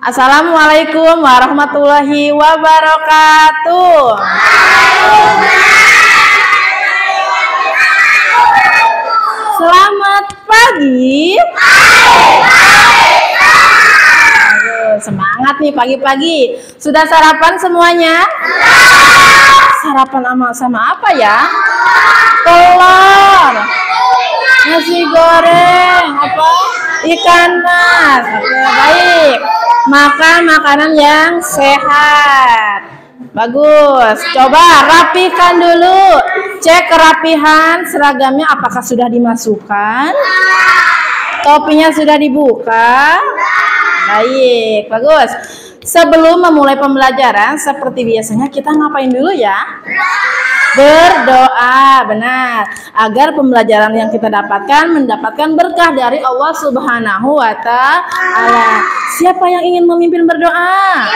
Assalamualaikum warahmatullahi wabarakatuh. Selamat pagi. Semangat nih pagi-pagi. Sudah sarapan semuanya? Sarapan sama apa ya? Telur, nasi goreng, apa? Ikan mas. Oke, baik. Makan makanan yang sehat. Bagus. Coba rapikan dulu. Cek kerapihan seragamnya apakah sudah dimasukkan? Topinya sudah dibuka? Baik, bagus. Sebelum memulai pembelajaran, seperti biasanya kita ngapain dulu ya? Berdoa, benar. Agar pembelajaran yang kita dapatkan mendapatkan berkah dari Allah Subhanahu wa Ta'ala. Siapa yang ingin memimpin berdoa?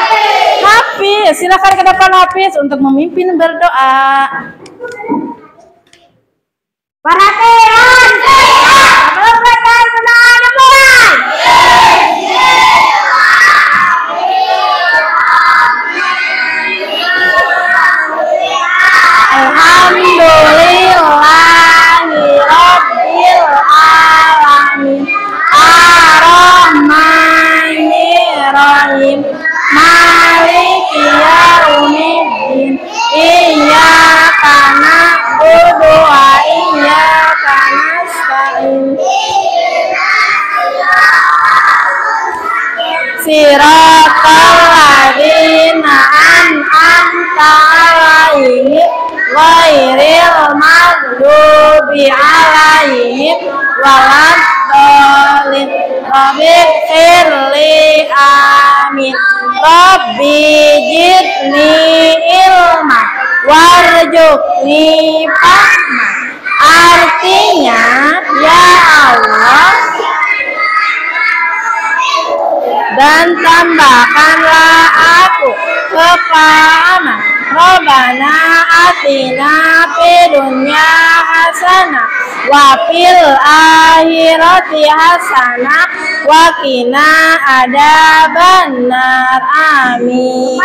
Hafiz, silakan ke depan Hafiz untuk memimpin berdoa. Perhatian, perhatian sudah dimulai. Alhamdulillahirabbil alamin. Ar-Rahmanir-Rahim. Maliki yaumiddin. Iyyaka na'budu wa iyyaka nasta'in. Siratal ladzina an'amta 'alaihim ghairil maghdubi 'alaihim waladdallin. Rabbighfirli, amin. Rabbi zidni ilma warzuqni fahma. Artinya, ya Allah, dan tambahkanlah aku kepahaman. Rabbana atina fid dunya hasanah wa fil akhirati hasanah wa qina adzabannar. Amin.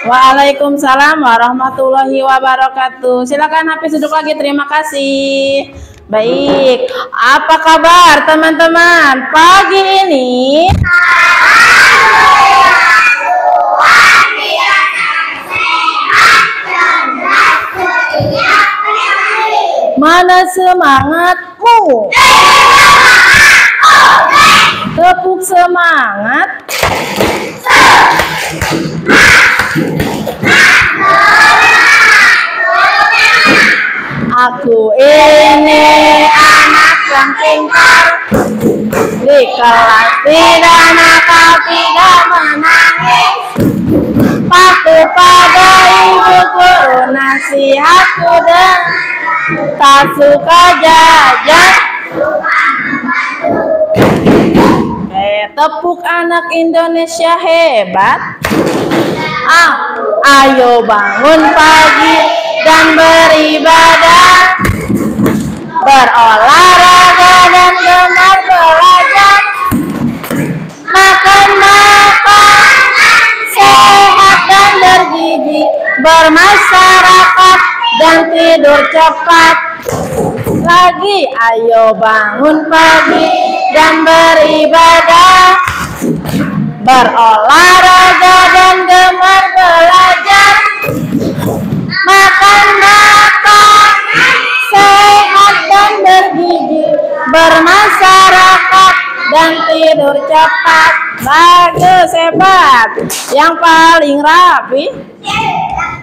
Waalaikumsalam warahmatullahi wabarakatuh. Silakan Hafiz duduk lagi. Terima kasih. Baik, apa kabar teman-teman pagi ini? Mana semangatmu? Tepuk semangat. Aku ini anak yang pintar, di kelas tidak nakal, tidak menangis, patuh pada ibu guru nasihatku dan tak suka jajan. Tepuk anak Indonesia hebat. Ayo bangun pagi dan beribadah, berolahraga dan gemar belajar, makan sehat dan bergizi, bermasyarakat dan tidur cepat. Lagi, ayo bangun pagi dan beribadah, berolahraga dan gemar belajar, makan sehat dan bergizi, bermasyarakat dan tidur cepat. Bagus, hebat. Yang paling rapi.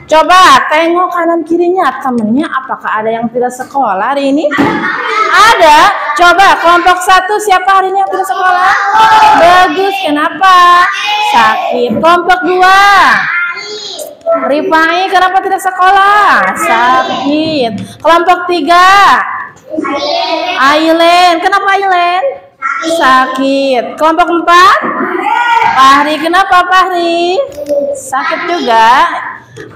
Coba tengok kanan kirinya temennya, apakah ada yang tidak sekolah hari ini? Ada. Coba kelompok 1 siapa hari ini yang tidak sekolah? Bagus, kenapa? Sakit. Kelompok 2 Rifai, kenapa tidak sekolah? Sakit. Kelompok 3 Aileen, kenapa Aileen? Sakit. Kelompok 4 Fahri, kenapa Fahri? Sakit juga.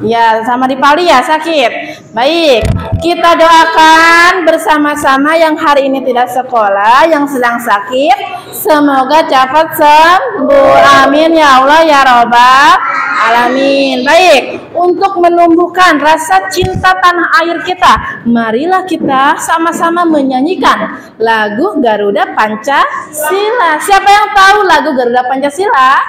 Ya, sama di Pali ya sakit. Baik, kita doakan bersama-sama yang hari ini tidak sekolah, yang sedang sakit, semoga cepat sembuh. Amin ya Allah ya Rabbal Alamin. Baik, untuk menumbuhkan rasa cinta tanah air kita, marilah kita sama-sama menyanyikan lagu Garuda Pancasila. Siapa yang tahu lagu Garuda Pancasila?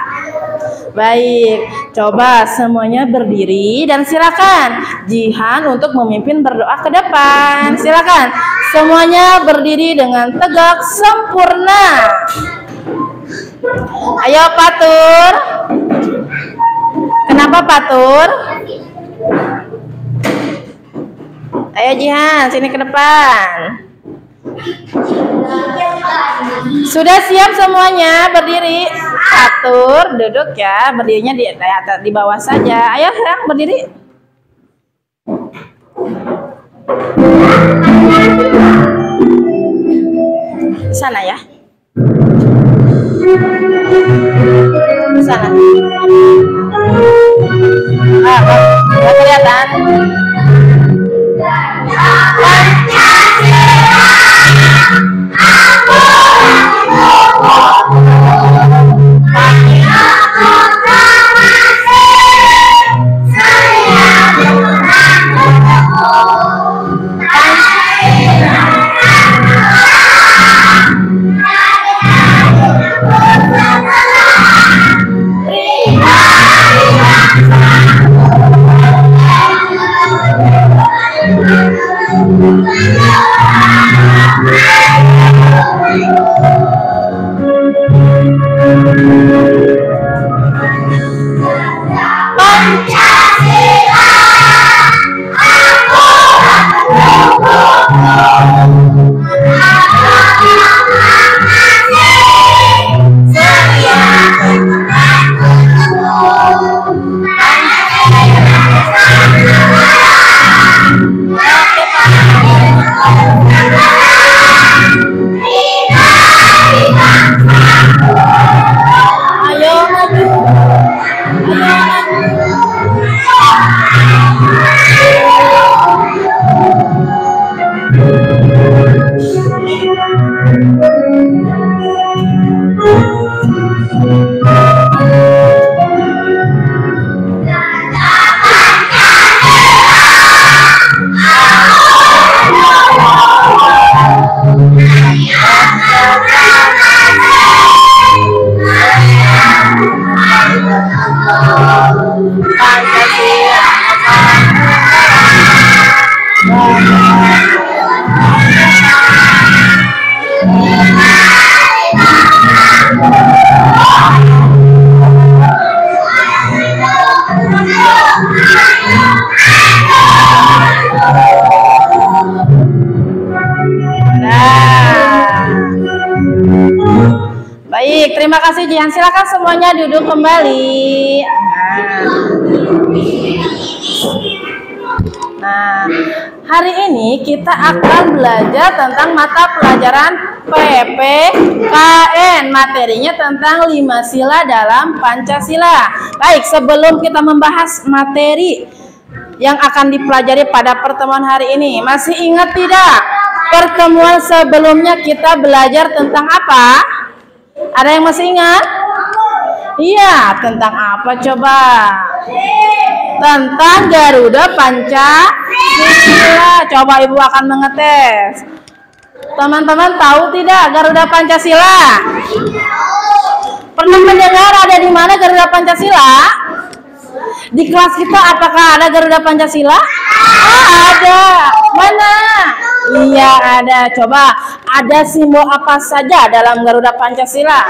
Baik, coba semuanya berdiri dan silakan Jihan untuk memimpin berdoa ke depan. Silakan semuanya berdiri dengan tegak sempurna. Ayo Patur. Kenapa Patur? Ayo Jihan, sini ke depan. Sudah siap semuanya berdiri? Atur, duduk ya, berdirinya di bawah saja. Ayo sekarang berdiri. Di sana ya. Di sana. Nggak kelihatan. Baik, terima kasih Jihan. Silakan semuanya duduk kembali. Nah, hari ini kita akan belajar tentang mata pelajaran PPKN. Materinya tentang 5 sila dalam Pancasila. Baik, sebelum kita membahas materi yang akan dipelajari pada pertemuan hari ini, masih ingat tidak? Pertemuan sebelumnya kita belajar tentang apa? Ada yang masih ingat? Iya, tentang apa coba? Tentang Garuda Pancasila. Coba Ibu akan mengetes. Teman-teman tahu tidak Garuda Pancasila? Pernah mendengar ada di mana Garuda Pancasila? Di kelas kita apakah ada Garuda Pancasila? Ada. Mana? Iya ada. Coba ada simbol apa saja dalam Garuda Pancasila?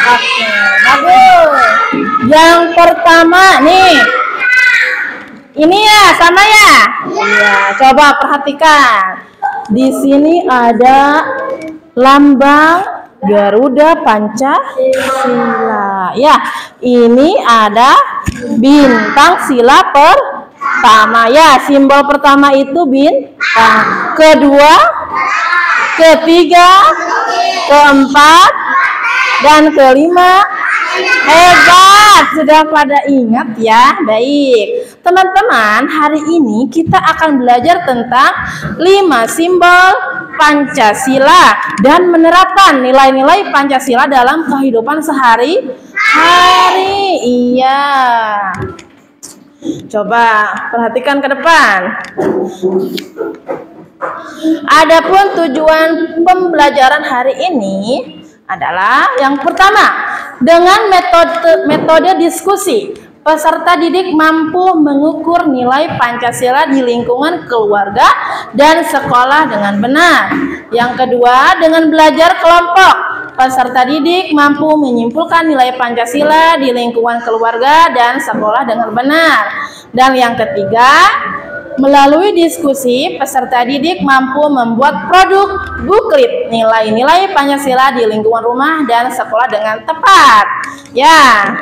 Oke, bagus. Yang pertama nih. Ini ya, sama ya? Iya, coba perhatikan. Di sini ada lambang Garuda Pancasila. Ya, ini ada bintang sila pertama. Ya, simbol pertama itu bintang. Kedua, ketiga, keempat, dan kelima, Hebat, sudah pada ingat ya. Baik, teman-teman, hari ini kita akan belajar tentang 5 simbol Pancasila dan menerapkan nilai-nilai Pancasila dalam kehidupan sehari-hari. Iya. Coba perhatikan ke depan. Adapun tujuan pembelajaran hari ini adalah yang pertama, dengan metode diskusi, peserta didik mampu mengukur nilai Pancasila di lingkungan keluarga dan sekolah dengan benar. Yang kedua, dengan belajar kelompok, peserta didik mampu menyimpulkan nilai Pancasila di lingkungan keluarga dan sekolah dengan benar. Dan yang ketiga, melalui diskusi, peserta didik mampu membuat produk buklet nilai-nilai Pancasila di lingkungan rumah dan sekolah dengan tepat. Ya,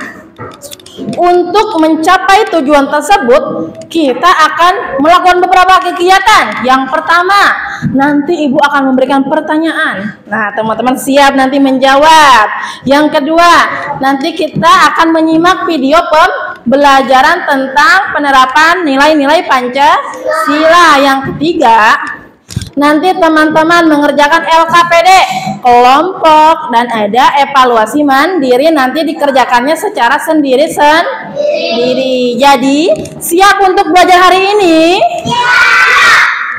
untuk mencapai tujuan tersebut, kita akan melakukan beberapa kegiatan. Yang pertama, nanti Ibu akan memberikan pertanyaan. Nah, teman-teman siap nanti menjawab. Yang kedua, nanti kita akan menyimak video pembelajaran tentang penerapan nilai-nilai Pancasila. Yang ketiga, nanti teman-teman mengerjakan LKPD kelompok dan ada evaluasi mandiri, nanti dikerjakannya secara sendiri. Jadi siap untuk belajar hari ini?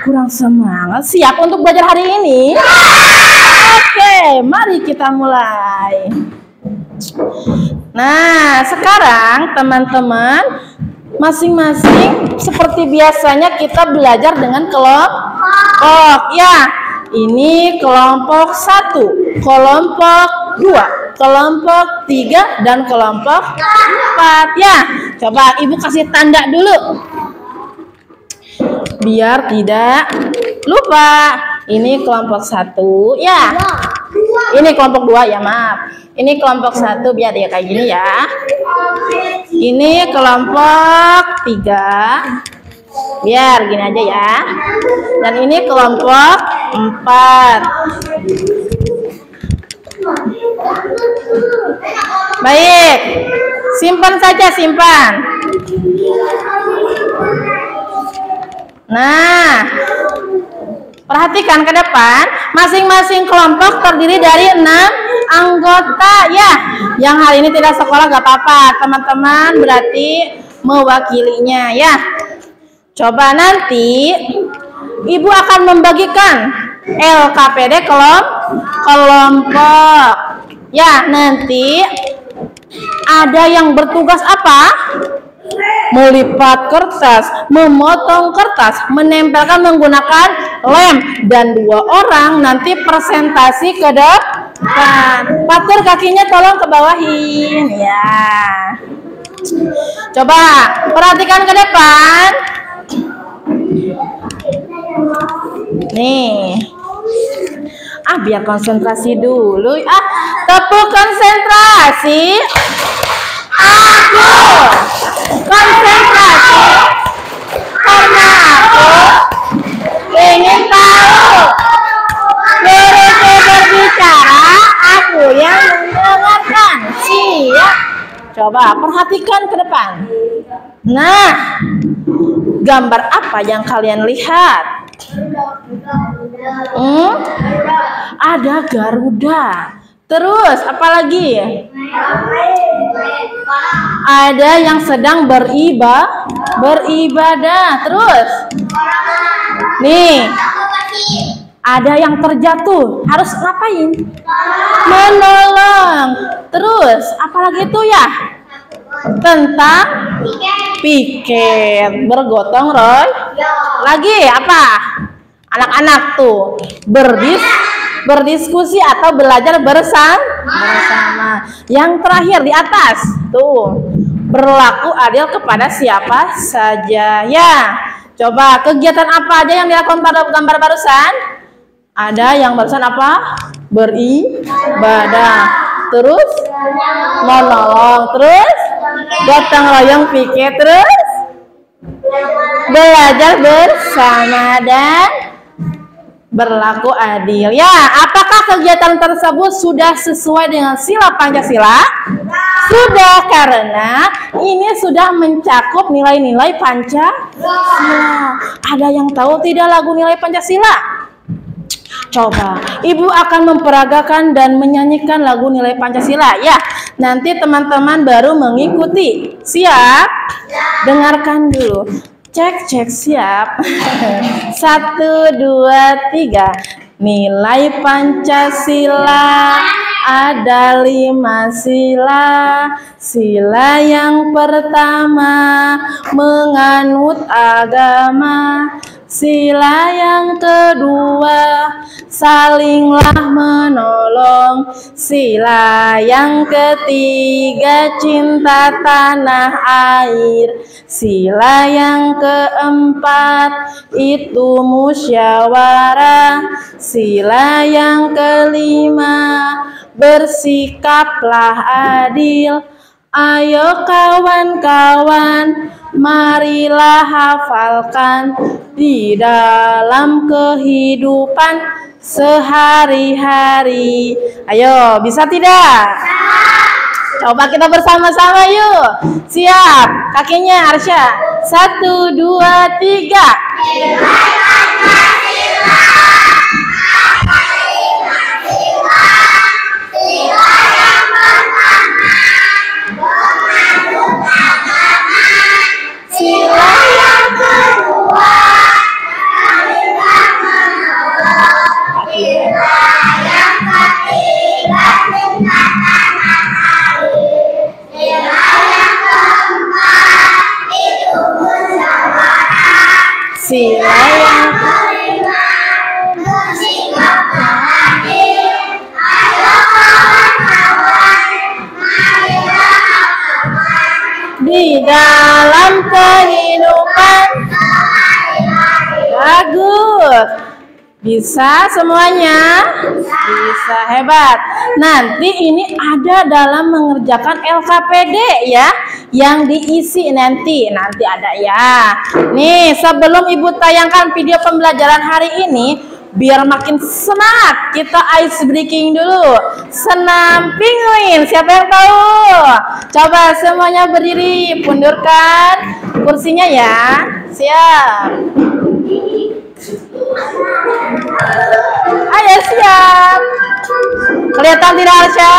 Kurang semangat. Siap untuk belajar hari ini? Oke, mari kita mulai. Nah, sekarang teman-teman masing-masing seperti biasanya kita belajar dengan kelompok. Ya, ini kelompok 1, kelompok 2, kelompok 3, dan kelompok 4. Ya, coba Ibu kasih tanda dulu biar tidak lupa. Ini kelompok 1 ya. Ini kelompok 2 ya, maaf. Ini kelompok 1 biar dia kayak gini ya. Ini kelompok 3 biar gini aja ya. Dan ini kelompok 4. Baik, simpan saja, simpan. Nah, perhatikan ke depan, masing-masing kelompok terdiri dari 6 anggota ya. Yang hari ini tidak sekolah gak apa-apa, teman-teman berarti mewakilinya ya. Coba nanti Ibu akan membagikan LKPD kelompok. Ya, nanti ada yang bertugas apa? Melipat kertas, memotong kertas, menempelkan menggunakan lem, dan 2 orang nanti presentasi ke depan. Patur kakinya tolong ke bawahin ya. Coba perhatikan ke depan. Nih. Biar konsentrasi dulu. Tepuk konsentrasi. Aku konsentrasi karena aku ingin tahu. Guruku berbicara, aku yang mendengarkan. Siap. Coba perhatikan ke depan. Nah, gambar apa yang kalian lihat? Ada Garuda. Terus apa lagi? Ada yang sedang beribadah. Terus nih, ada yang terjatuh. Harus ngapain? Menolong. Terus apa lagi itu ya? Tentang piket, bergotong royong. Lagi apa? Anak-anak tuh berdiskusi atau belajar bersama. Yang terakhir di atas tuh, berlaku adil kepada siapa saja ya. Coba kegiatan apa aja yang dilakukan pada gambar barusan? Ada yang barusan apa? Beribadah. Terus menolong. Terus gotong royong piket. Terus belajar bersama dan berlaku adil. Ya, apakah kegiatan tersebut sudah sesuai dengan sila Pancasila? Sudah, karena ini sudah mencakup nilai-nilai Pancasila. Ada yang tahu tidak lagu nilai Pancasila? Coba, Ibu akan memperagakan dan menyanyikan lagu nilai Pancasila ya. Nanti teman-teman baru mengikuti. Siap? Dengarkan dulu. Cek, siap. 1, 2, 3. Nilai Pancasila ada 5 sila. Sila yang pertama menganut agama. Sila yang kedua salinglah menolong. Sila yang ketiga cinta tanah air. Sila yang keempat itu musyawarah. Sila yang kelima bersikaplah adil. Ayo kawan-kawan, marilah hafalkan di dalam kehidupan sehari-hari. Ayo, bisa tidak? Coba kita bersama-sama yuk. Siap, kakinya Arsya. 1, 2, 3. Sila yang kedua sila yang ketiga cinta tanah air. Sila yang keempat itu musyawarah. Sila yang kelima bersikap adil. Ayo kawan-kawan, marilah hafalkan di dalam kehidupan. Bagus. Bisa semuanya? Bisa, hebat. Nanti ini ada dalam mengerjakan LKPD ya, yang diisi nanti ada ya. Nih, sebelum Ibu tayangkan video pembelajaran hari ini, biar makin semangat, kita ice breaking dulu. Senam penguin, siapa yang tahu? Coba semuanya berdiri, pundurkan kursinya ya. Siap. Ayo siap. Kelihatan tidak Arsya?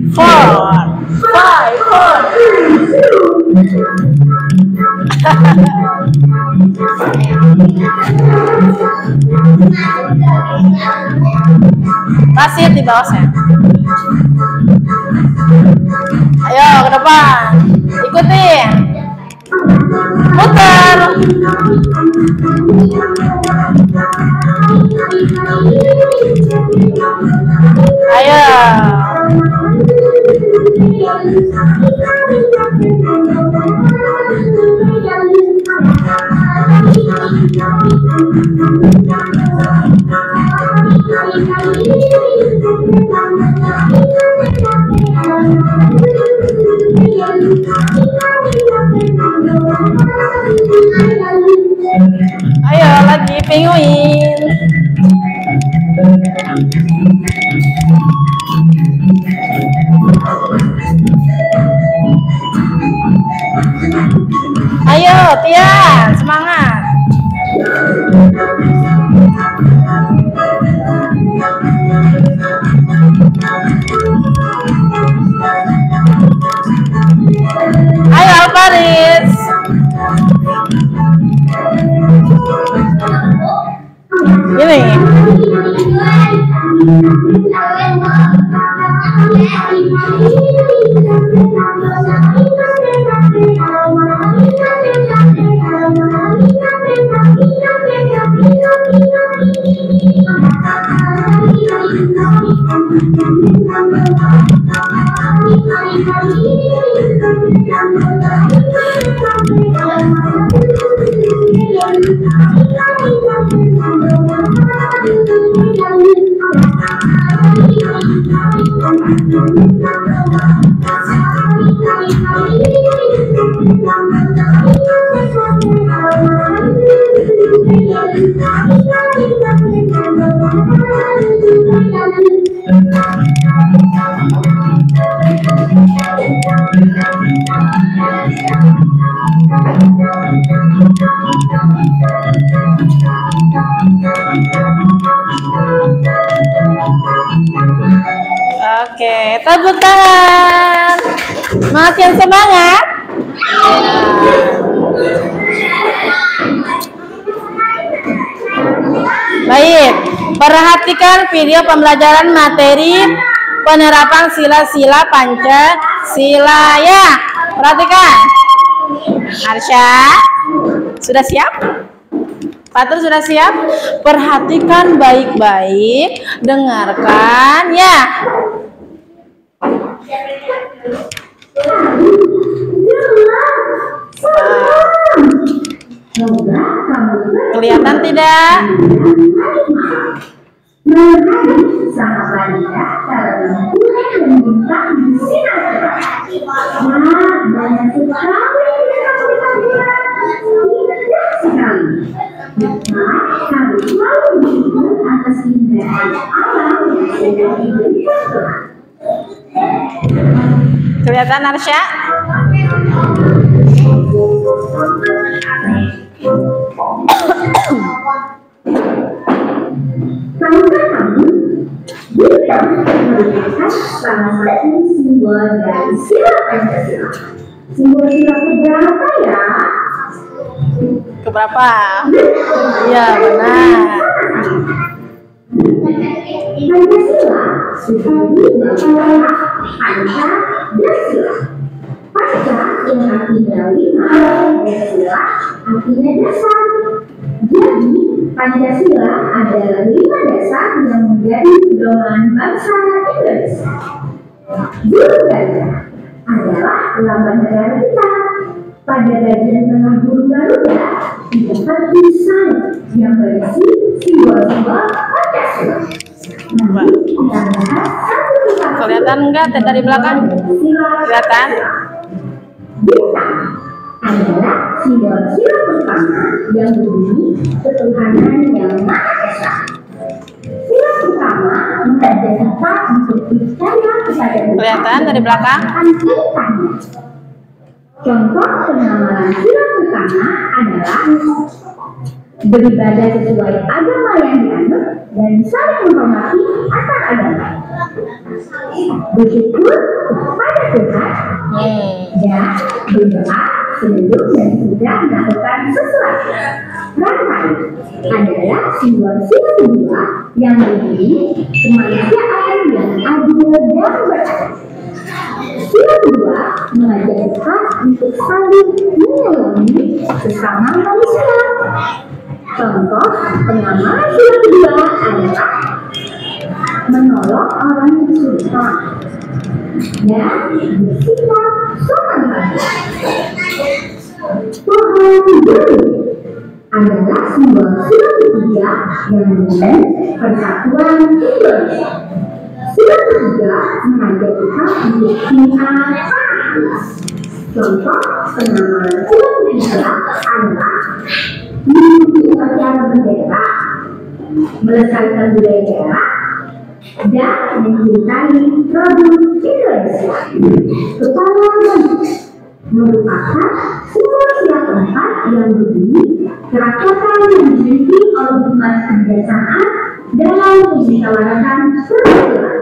4, 5, 4. Pasir di bawah saya. Ayo ke depan. Ikutin. Putar. Ayo. Ayo lagi penguin. Ayo Tian, semangat. Ayo Alvaris. Ini. Tepuk tangan. Makin semangat. Baik, perhatikan video pembelajaran materi penerapan sila-sila Pancasila ya. Perhatikan. Arsya, sudah siap? Fatur sudah siap? Perhatikan baik-baik, dengarkan ya. Kelihatan tidak? Kelihatan Arsya? Tahukah kamu, kita melihat salah satu simbol dari sila Pancasila. Simbol sila keberapa ya? Keberapa? Ya benar. Pancasila dibagi dalam Panca dan Sila. Panca yang artinya 5, dan Sila artinya dasar. Jadi, Pancasila adalah 5 dasar yang menjadi pedoman bangsa Indonesia. Burung gajah adalah lambang negara kita. Pada bagian tengah burung Garuda terdapat tulisan yang berisi simbol-simbol Pancasila. Nanti kita bahas satu persatu. Kelihatan enggak dari belakang? Kelihatan? Bintang adalah simbol sila pertama yang berbunyi ketuhanan yang Maha Esa. Sila pertama mengajak kita untuk percaya kepada Tuhan. Kelihatan dari belakang? Contoh pengamalan sila pertama adalah beribadah sesuai agama yang dianut dan saling menghormati antar agama. Bersyukur kepada Tuhan dan berdoa sebelum dan sudah melakukan sesuatu. Rantai adalah simbol sila kedua yang berbunyi kemanusiaan yang adil dan beradab. Sila kedua mengajak kita untuk saling menyayangi sesama manusia. Contoh pengamalan sila kedua adalah menolong orang kesulitan dan bersikap sopan hati. Pohon beringin adalah simbol sila ketiga yang berbunyi persatuan Indonesia. Sila ketiga mengajak kita untuk pihak. Contoh pengamalan sila ketiga adalah mengikuti upacara bendera, melestarikan budaya daerah, dan mencintai produk Indonesia. Kepala merupakan simbol sila keempat yang berbunyi kerakyatan yang dimiliki oleh umat kebiasaan dalam memusyawarahkan peraturan.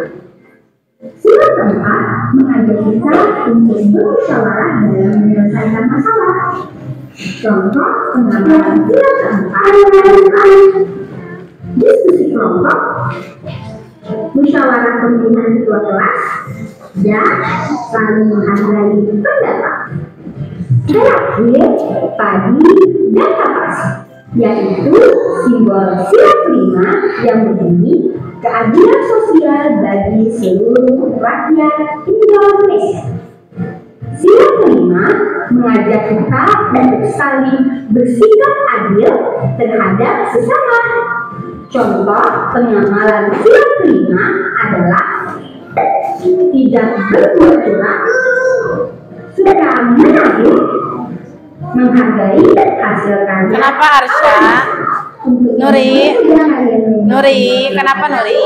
Sila keempat mengajak kita untuk bermusyawarah dalam menyelesaikan masalah. Contoh pengamalan sila keempat adalah diskusi kelompok, musyawarah pimpinan ketua kelas, dan saling menghargai pendapat. Terakhir, padi dan kapas, yaitu simbol sila kelima yang berbunyi keadilan sosial bagi seluruh rakyat Indonesia. Sila kelima mengajak kita untuk saling bersikap adil terhadap sesama. Contoh pengamalan sila kelima adalah tidak berbuat curang, suka menagih, menghargai hasil karya. Kenapa Arsya? Nuri, kenapa Nuri?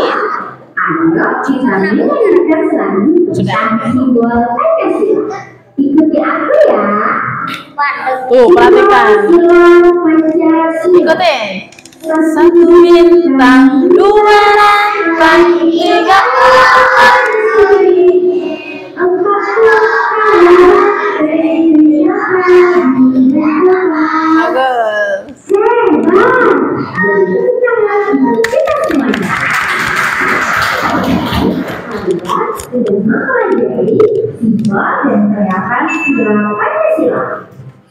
Ayo kita mendengarkan selanjutnya simbol Pancasila. Ikuti aku ya. Tuh, perhatikan. Ikutin. 1 bintang, 2 rantai, 3 api, Bagus.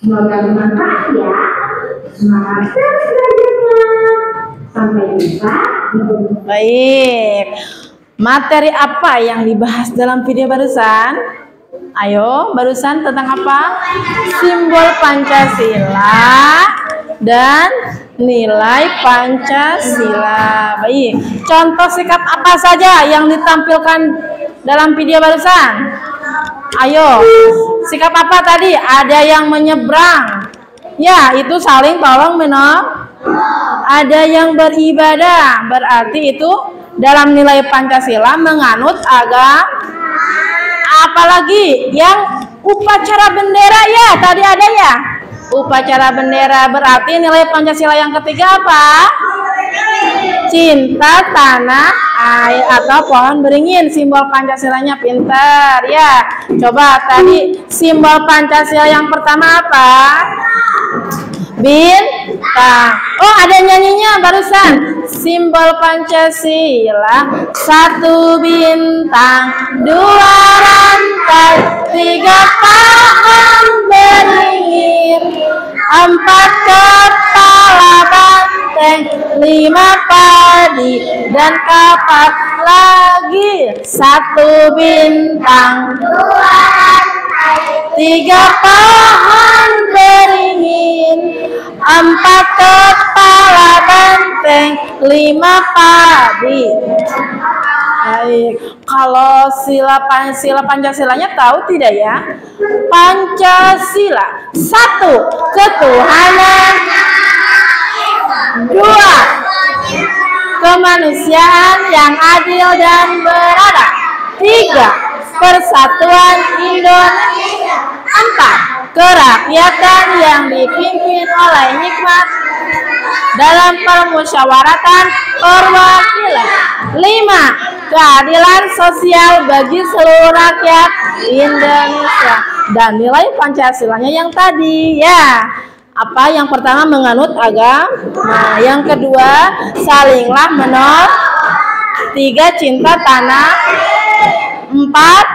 Semoga bermanfaat ya. Semangat terus belajarnya. Sampai jumpa di video. Baik. Materi apa yang dibahas dalam video barusan? Ayo, barusan tentang apa? Simbol Pancasila dan nilai Pancasila. Baik. Contoh sikap apa saja yang ditampilkan dalam video barusan? Ayo, sikap apa tadi? Ada yang menyeberang. Ya, itu saling tolong menolong. Ada yang beribadah. Berarti itu dalam nilai Pancasila menganut agama. Apalagi yang upacara bendera, ya tadi ada ya. Upacara bendera berarti nilai Pancasila yang ketiga apa? Cinta tanah air atau pohon beringin. Simbol Pancasilanya pintar ya. Coba tadi simbol Pancasila yang pertama apa? Bintang. Oh, ada nyanyinya barusan. Simbol Pancasila, 1 bintang, 2 rantai, 3 pohon beringin, 4 kepala banteng, 5 padi dan kapak lagi. 1 bintang, 3 pohon beringin, 4 kepala banteng, 5 padi. Baik, kalau sila Pancasilanya tahu tidak ya? Pancasila, 1 ketuhanan, 2 kemanusiaan yang adil dan beradab, 3 persatuan Indonesia, 4 kerakyatan yang dipimpin oleh hikmat dalam permusyawaratan perwakilan, 5 keadilan sosial bagi seluruh rakyat Indonesia. Dan nilai Pancasilanya yang tadi ya. Apa yang pertama? Menganut agama. Nah, yang kedua salinglah menolong, 3 cinta tanah, 4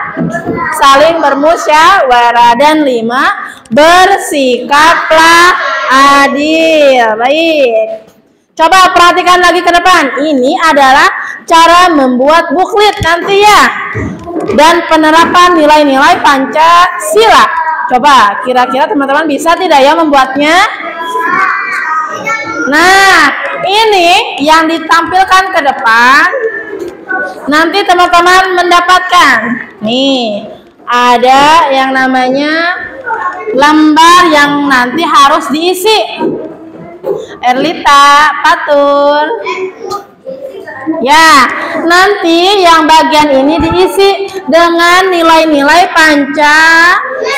saling bermusyawarah, dan 5 bersikaplah adil. Baik. Coba perhatikan lagi ke depan. Ini adalah cara membuat buklet nanti ya. Dan penerapan nilai-nilai Pancasila. Coba kira-kira teman-teman bisa tidak ya membuatnya? Nah, ini yang ditampilkan ke depan. Nanti teman-teman mendapatkan. Nih, ada yang namanya lembar yang nanti harus diisi. Erlita, Patul. Ya, nanti yang bagian ini diisi dengan nilai-nilai Pancasila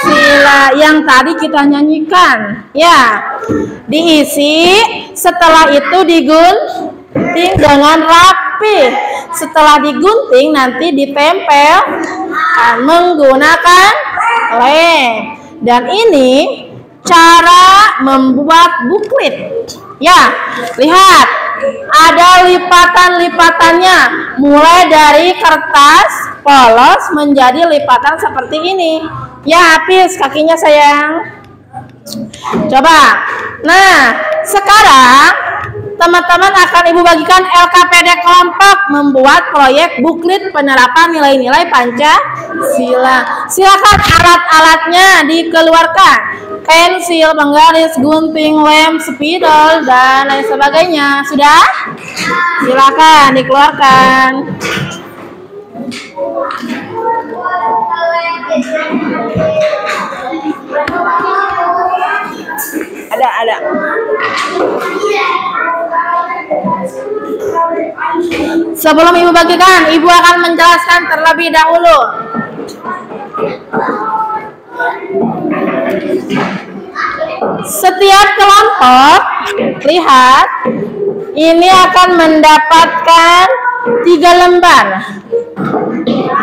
yang tadi kita nyanyikan. Ya, diisi. Setelah itu digunting dengan rapi. Setelah digunting nanti ditempel menggunakan lem. Dan ini cara membuat buklet. Ya, lihat. Ada lipatan-lipatannya. Mulai dari kertas polos menjadi lipatan seperti ini. Ya, Hafiz, kakinya sayang. Coba. Nah, sekarang teman-teman akan Ibu bagikan LKPD kelompok membuat proyek buklet penerapan nilai-nilai Pancasila. Silakan alat-alatnya dikeluarkan. Pensil, penggaris, gunting, lem, spidol, dan lain sebagainya. Sudah? Silakan dikeluarkan. Ada. Sebelum Ibu bagikan, Ibu akan menjelaskan terlebih dahulu. Setiap kelompok, lihat, ini akan mendapatkan 3 lembar.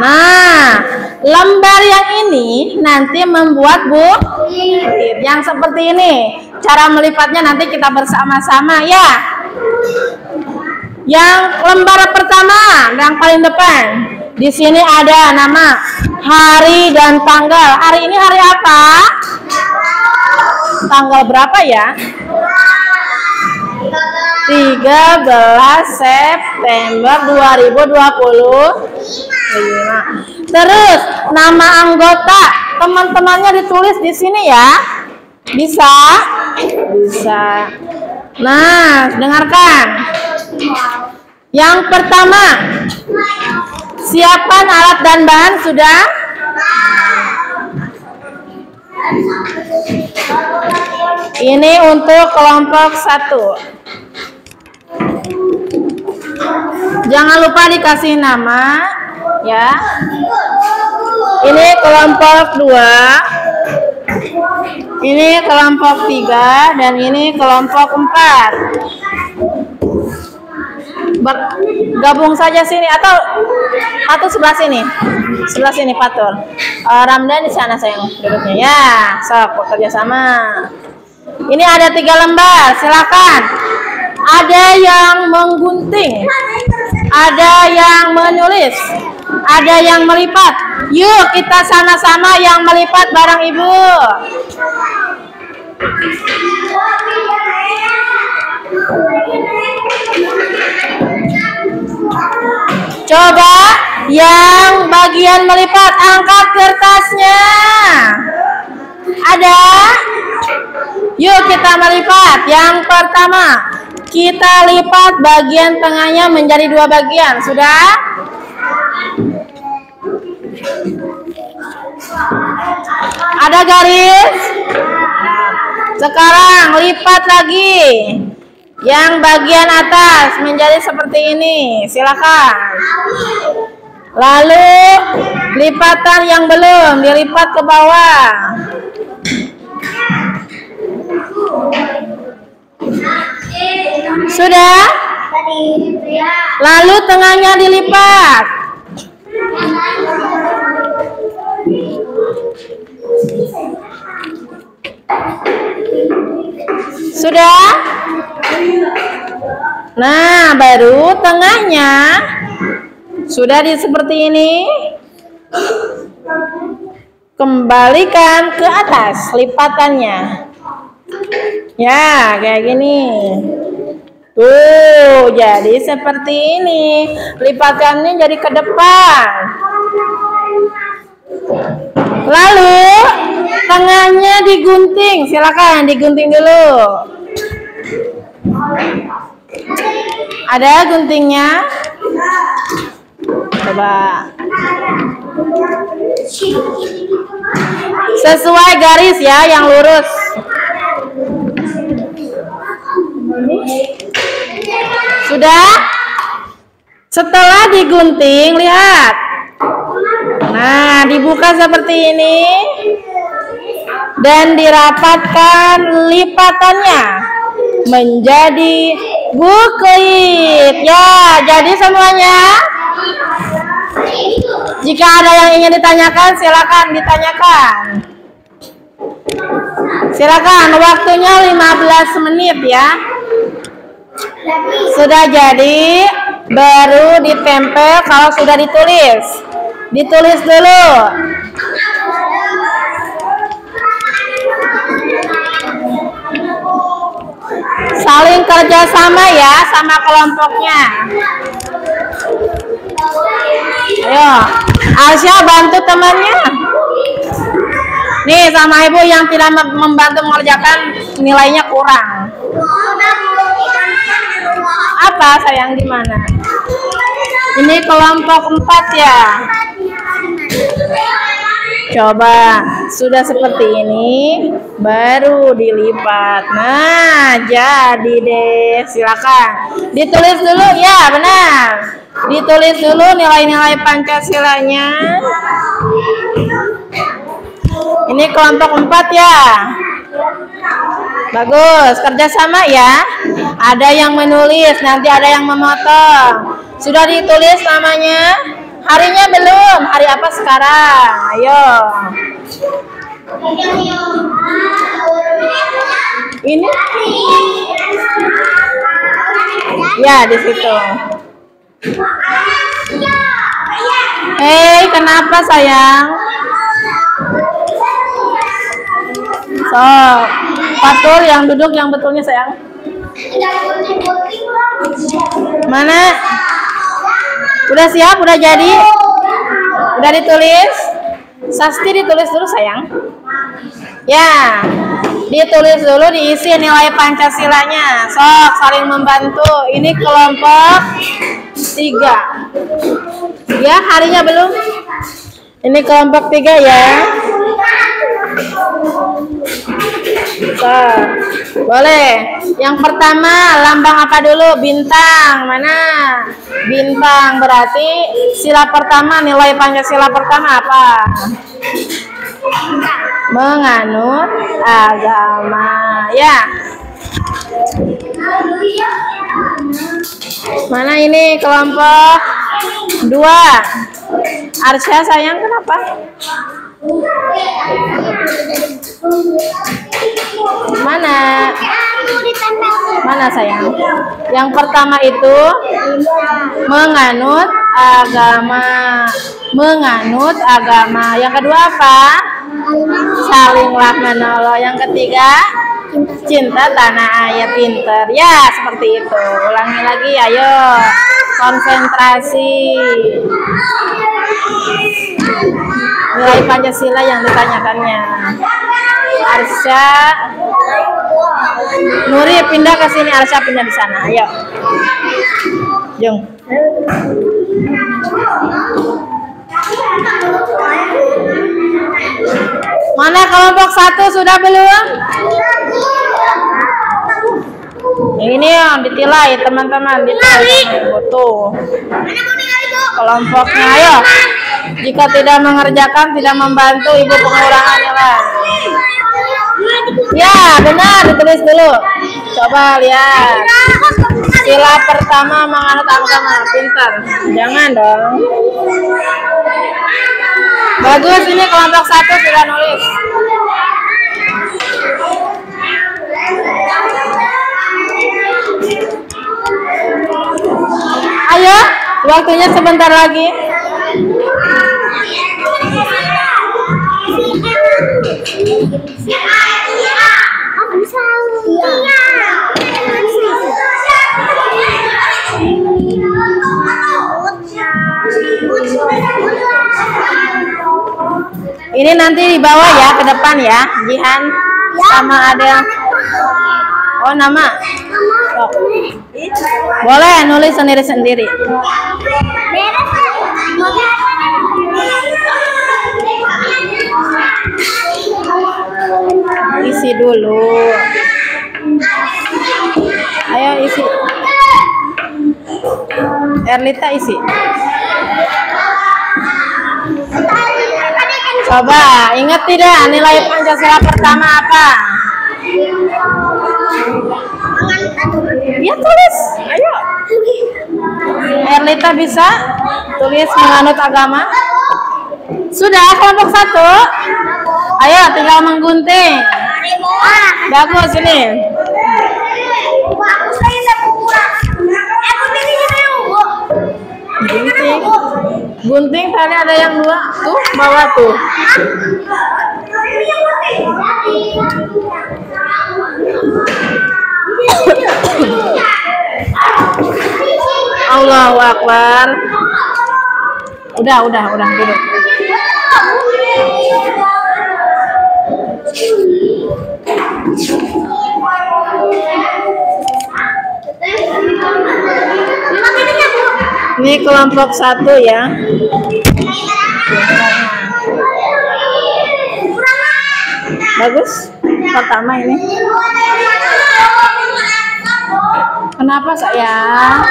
Nah, lembar yang ini nanti membuat bukit yang seperti ini. Cara melipatnya nanti kita bersama-sama ya. Yang lembar pertama, yang paling depan. Di sini ada nama hari dan tanggal. Hari ini hari apa? Tanggal berapa ya? 13 September 2025. Terus nama anggota teman-temannya ditulis di sini ya. Bisa? Bisa. Nah, dengarkan. Yang pertama, siapkan alat dan bahan sudah? Ini untuk kelompok 1. Jangan lupa dikasih nama ya. Ini kelompok 2. Ini kelompok 3 dan ini kelompok 4. Gabung saja sini atau sebelah sini. Sebelah sini Fatur. Ramdan di sana sayang duduknya ya. Sok bekerja sama. Ini ada 3 lembar, silakan. Ada yang menggunting, ada yang menulis, ada yang melipat. Yuk kita sama-sama yang melipat bareng ibu. Coba yang bagian melipat, angkat kertasnya. Ada? Yuk kita melipat. Yang pertama, kita lipat bagian tengahnya menjadi 2 bagian. Sudah? Ada garis? Sekarang lipat lagi. Yang bagian atas menjadi seperti ini. Silakan. Lalu lipatan yang belum dilipat ke bawah. Sudah? Lalu tengahnya dilipat. Sudah? Nah, baru tengahnya sudah seperti ini. Kembalikan ke atas lipatannya. Ya, kayak gini. Tuh, jadi seperti ini. Lipatannya jadi ke depan. Lalu tengahnya digunting. Silakan digunting dulu. Ada guntingnya? Coba. Sesuai garis ya, yang lurus. Sudah? Setelah digunting, lihat. Nah, dibuka seperti ini. Dan dirapatkan lipatannya menjadi bukit. Ya, jadi semuanya. Jika ada yang ingin ditanyakan, silakan ditanyakan. Silakan, waktunya 15 menit ya. Sudah jadi, baru ditempel kalau sudah ditulis. Ditulis dulu. Saling kerjasama ya sama kelompoknya. Ayo, Asia bantu temannya. Nih sama ibu yang tidak membantu mengerjakan nilainya kurang. Apa sayang di mana? Ini kelompok 4 ya. Coba sudah seperti ini, baru dilipat. Nah, jadi deh. Silakan ditulis dulu ya, benar. Ditulis dulu nilai-nilai Pancasilanya. Ini kelompok 4 ya. Bagus, kerjasama ya. Ada yang menulis, nanti ada yang memotong. Sudah ditulis namanya, Harinya belum. Hari apa sekarang? Ayo. Ini? Ya, di situ. Kenapa sayang? So, Fatul yang duduk yang betulnya sayang. Mana? Udah siap? Udah jadi? Udah ditulis? Sasti ditulis dulu sayang. Ya, ditulis dulu, diisi nilai Pancasilanya. Sok, saling membantu. Ini kelompok 3. Ya, harinya belum? Ini kelompok 3 ya. So, boleh. Yang pertama, lambang apa dulu? Bintang. Mana? Bintang. Berarti sila pertama, nilai Pancasila pertama apa? Menganut agama. Ya. Mana ini kelompok 2? Arsya sayang, kenapa? Mana sayang? Yang pertama itu menganut agama. Menganut agama. Yang kedua apa? Salinglah menolong. Yang ketiga cinta tanah air. Pinter. Ya, seperti itu. Ulangi lagi, ayo. Konsentrasi. Nilai Pancasila yang ditanyakannya. Arsya, Nuri pindah ke sini, Arsya pindah di sana. Ayo. Jung. Mana kelompok 1 sudah belum? Ini yang ditilai teman-teman, ditilai foto. Kelompoknya, ayo. Jika tidak mengerjakan, tidak membantu, ibu pengurangan nilai. Ya, benar, ditulis dulu. Coba lihat. Sila pertama menganut agama. Pintar. Jangan dong. Bagus, ini kelompok 1 sudah nulis. Ayo, waktunya sebentar lagi. Ini nanti dibawa ya ke depan ya, Jihan sama ada. Oh, nama. Oh. Boleh nulis sendiri-sendiri. Isi dulu. Ayo isi. Erlita isi. Coba ingat tidak nilai Pancasila pertama apa? Ya tulis. Ayo. Erlita bisa tulis menganut agama. Sudah kelompok 1. Ayo tinggal menggunting. Bagus ini. Gunting. Gunting tadi ada yang 2 tuh bawah tuh. Allahu Akbar. Udah duduk. Ini kelompok 1 ya. Bagus. Pertama ini. Kenapa sayang?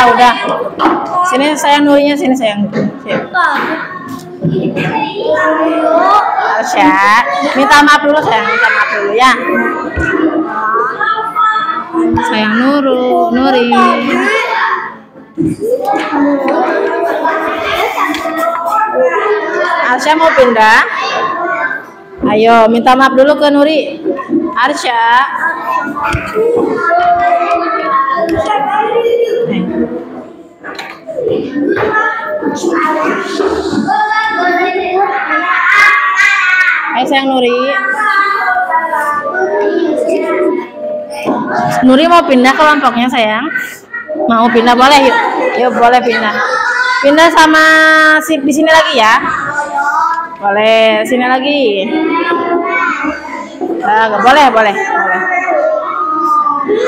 Udah. Sini sayang Nurinya, sini sayang. Arsya, minta maaf dulu sayang, minta maaf dulu ya. Sayang Nuri. Arsya mau pindah? Ayo, minta maaf dulu ke Nuri. Arsya. Ayo sayang Nuri. Nuri mau pindah kelompoknya sayang? Mau pindah boleh yuk. Yuk boleh pindah. Pindah sama di sini lagi ya. Boleh, sini lagi. Boleh.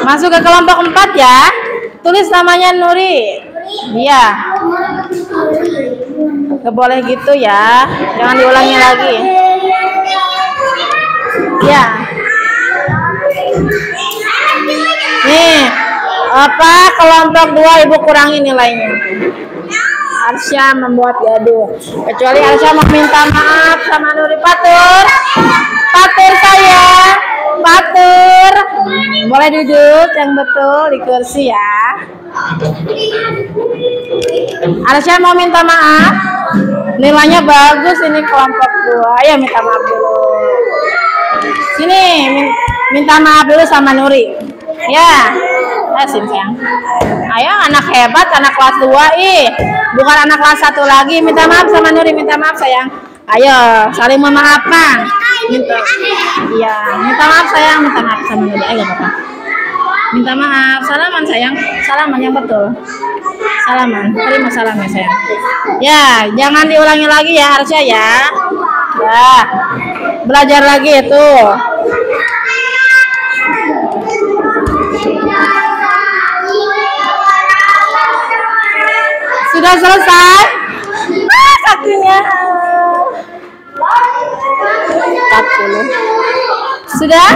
Masuk ke kelompok 4 ya. Tulis namanya Nuri. Iya. Gak boleh gitu ya. Jangan diulangi lagi. Ya. Nih, apa kelompok 2 Ibu kurangi nilainya. Arsya membuat gaduh. Kecuali Arsya mau minta maaf sama Nuri. Patur sayang. Patur. Boleh duduk yang betul di kursi ya. Arsya mau minta maaf. Nilainya bagus ini kelompok 2. Ya minta maaf dulu. Sini minta maaf dulu sama Nuri. Ya. Sini sayang. Ayo anak hebat, anak kelas 2 bukan anak kelas 1 lagi. Minta maaf sama Nuri, minta maaf sayang. Ayo saling memaafkan. Minta maaf sayang, minta maaf sama Nuri. Ayo Bapak. Minta maaf, salaman sayang, salaman yang betul. Salaman, terima salamnya sayang. Ya, jangan diulangi lagi ya Arsya ya. Ya, belajar lagi itu. Sudah selesai? Kakinya 40. Sudah?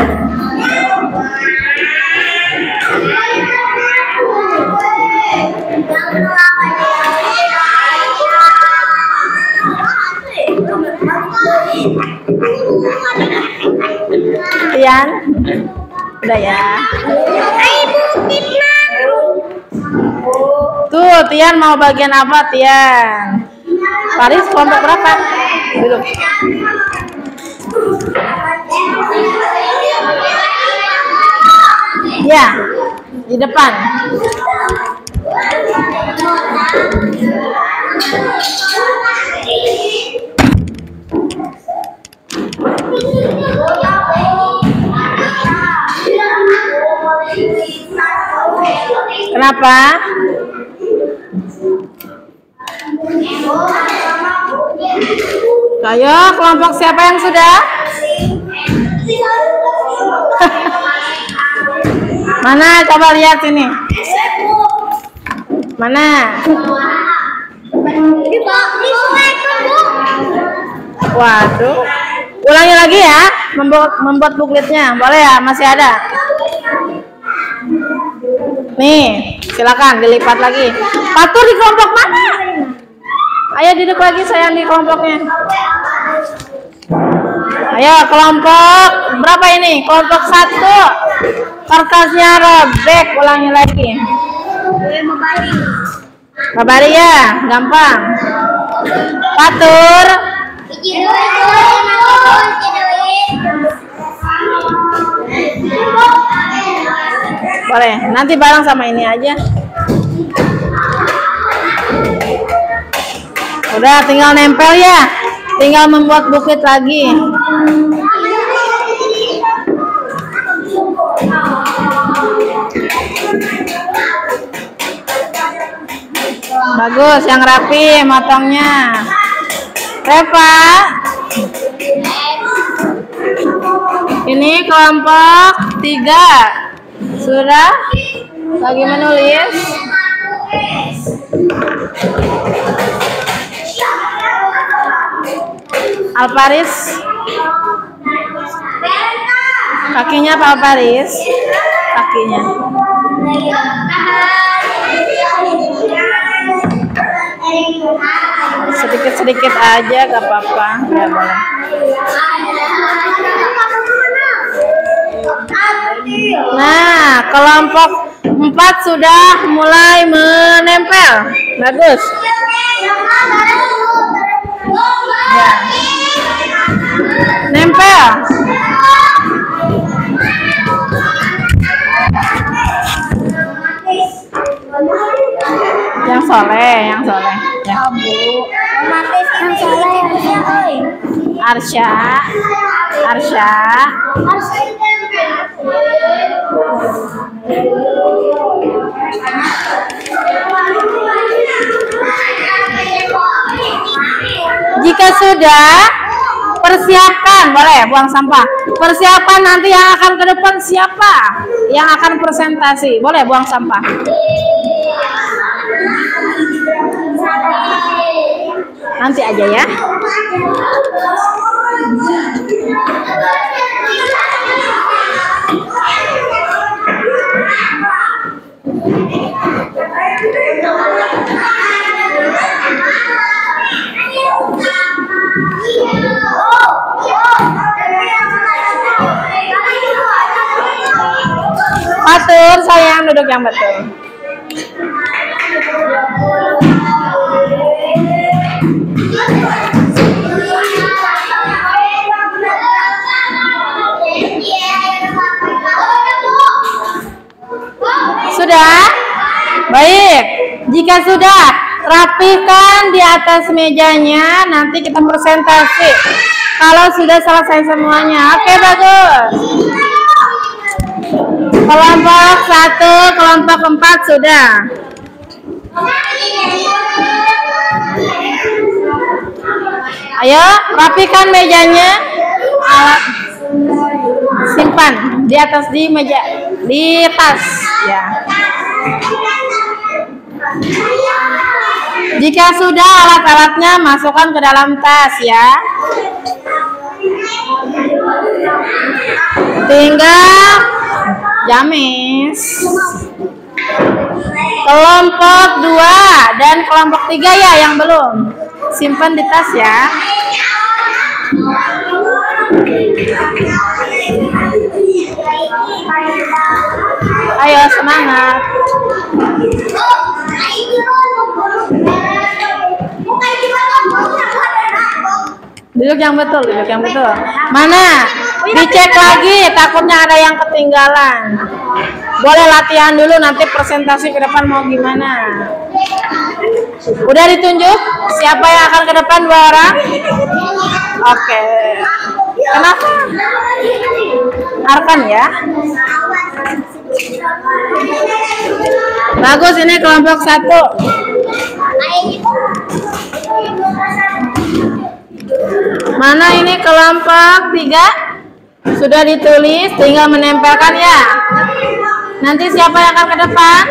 Tian? Udah ya? Tuh, Tian mau bagian apa, Tian? Paris kelompok berapa? Duduk. Ya, di depan. Kenapa? Ayo, kelompok siapa yang sudah? Mana? Coba lihat sini. Mana? Waduh. Ulangi lagi ya, membuat bukletnya. Boleh ya? Masih ada. Nih, silakan dilipat lagi. Patur di kelompok mana? Ayo duduk lagi sayang di kelompoknya. Ayo kelompok berapa ini? Kelompok 1. Kertasnya robek, ulangi lagi. Babari ya, gampang. Patur. Boleh, nanti bareng sama ini aja. Udah tinggal nempel ya. Tinggal membuat buklet lagi. Bagus, yang rapi motongnya. Reva. Ini kelompok 3. Sudah? Lagi menulis? Alparis. Kakinya apa Alparis? Kakinya. Sedikit-sedikit aja gak apa-apa. Ya boleh. Nah, kelompok 4 4 sudah mulai menempel. Bagus. Ya. Nempel. Yang soleh. Ya. Arsya. Jika sudah, persiapkan, boleh buang sampah. Persiapkan nanti yang akan ke depan siapa yang akan presentasi. Boleh buang sampah. Nanti aja ya. Atur sayang, duduk yang betul. Sudah? Baik. Jika sudah, rapikan di atas mejanya, nanti kita presentasi. Kalau sudah selesai semuanya. Oke, bagus. Kelompok 1, kelompok 4 sudah. Ayo, rapikan mejanya. Alat simpan di atas di meja, di tas ya. Jika sudah, alat-alatnya masukkan ke dalam tas ya. Tinggal Jamis. Kelompok 2 dan kelompok 3 ya yang belum. Simpan di tas ya. Ayo semangat. Duduk yang betul, Mana? Dicek lagi, takutnya ada yang ketinggalan. Boleh latihan dulu, nanti presentasi ke depan mau gimana. Udah ditunjuk? Siapa yang akan ke depan 2 orang? Oke. Kenapa? Arkan ya. Bagus, ini kelompok 1. Mana ini kelompok 3? Sudah ditulis, tinggal menempelkan ya. Nanti siapa yang akan ke depan?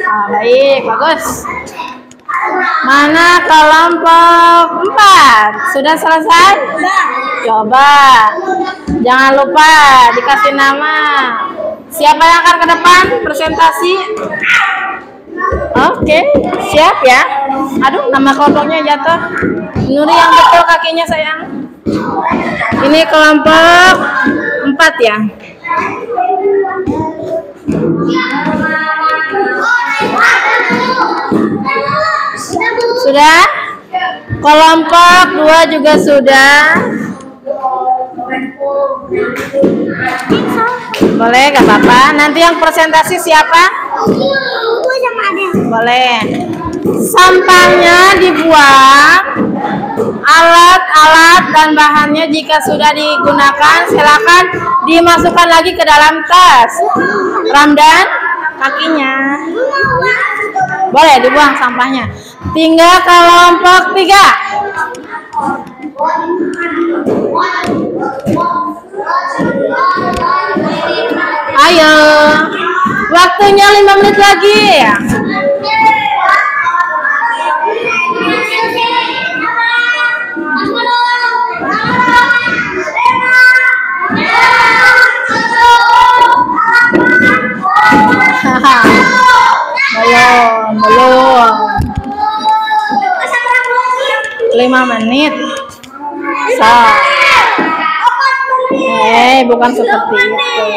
Oh, baik, bagus. Mana kelompok 4? Sudah selesai? Coba. Jangan lupa dikasih nama. Siapa yang akan ke depan presentasi? Oke, siap ya. Aduh, nama kelompoknya jatuh. Nuri yang betul kakinya sayang. Ini kelompok 4 ya. Sudah? Kelompok 2 juga sudah. Boleh, gak apa-apa. Nanti yang presentasi siapa? Boleh. Sampahnya dibuang. Alat-alat dan bahannya jika sudah digunakan, silakan dimasukkan lagi ke dalam tas. Ramdan, kakinya. Boleh dibuang sampahnya. Tinggal kelompok 3. Ayo, waktunya 5 menit lagi. Belum. 5 menit. Bukan seperti itu.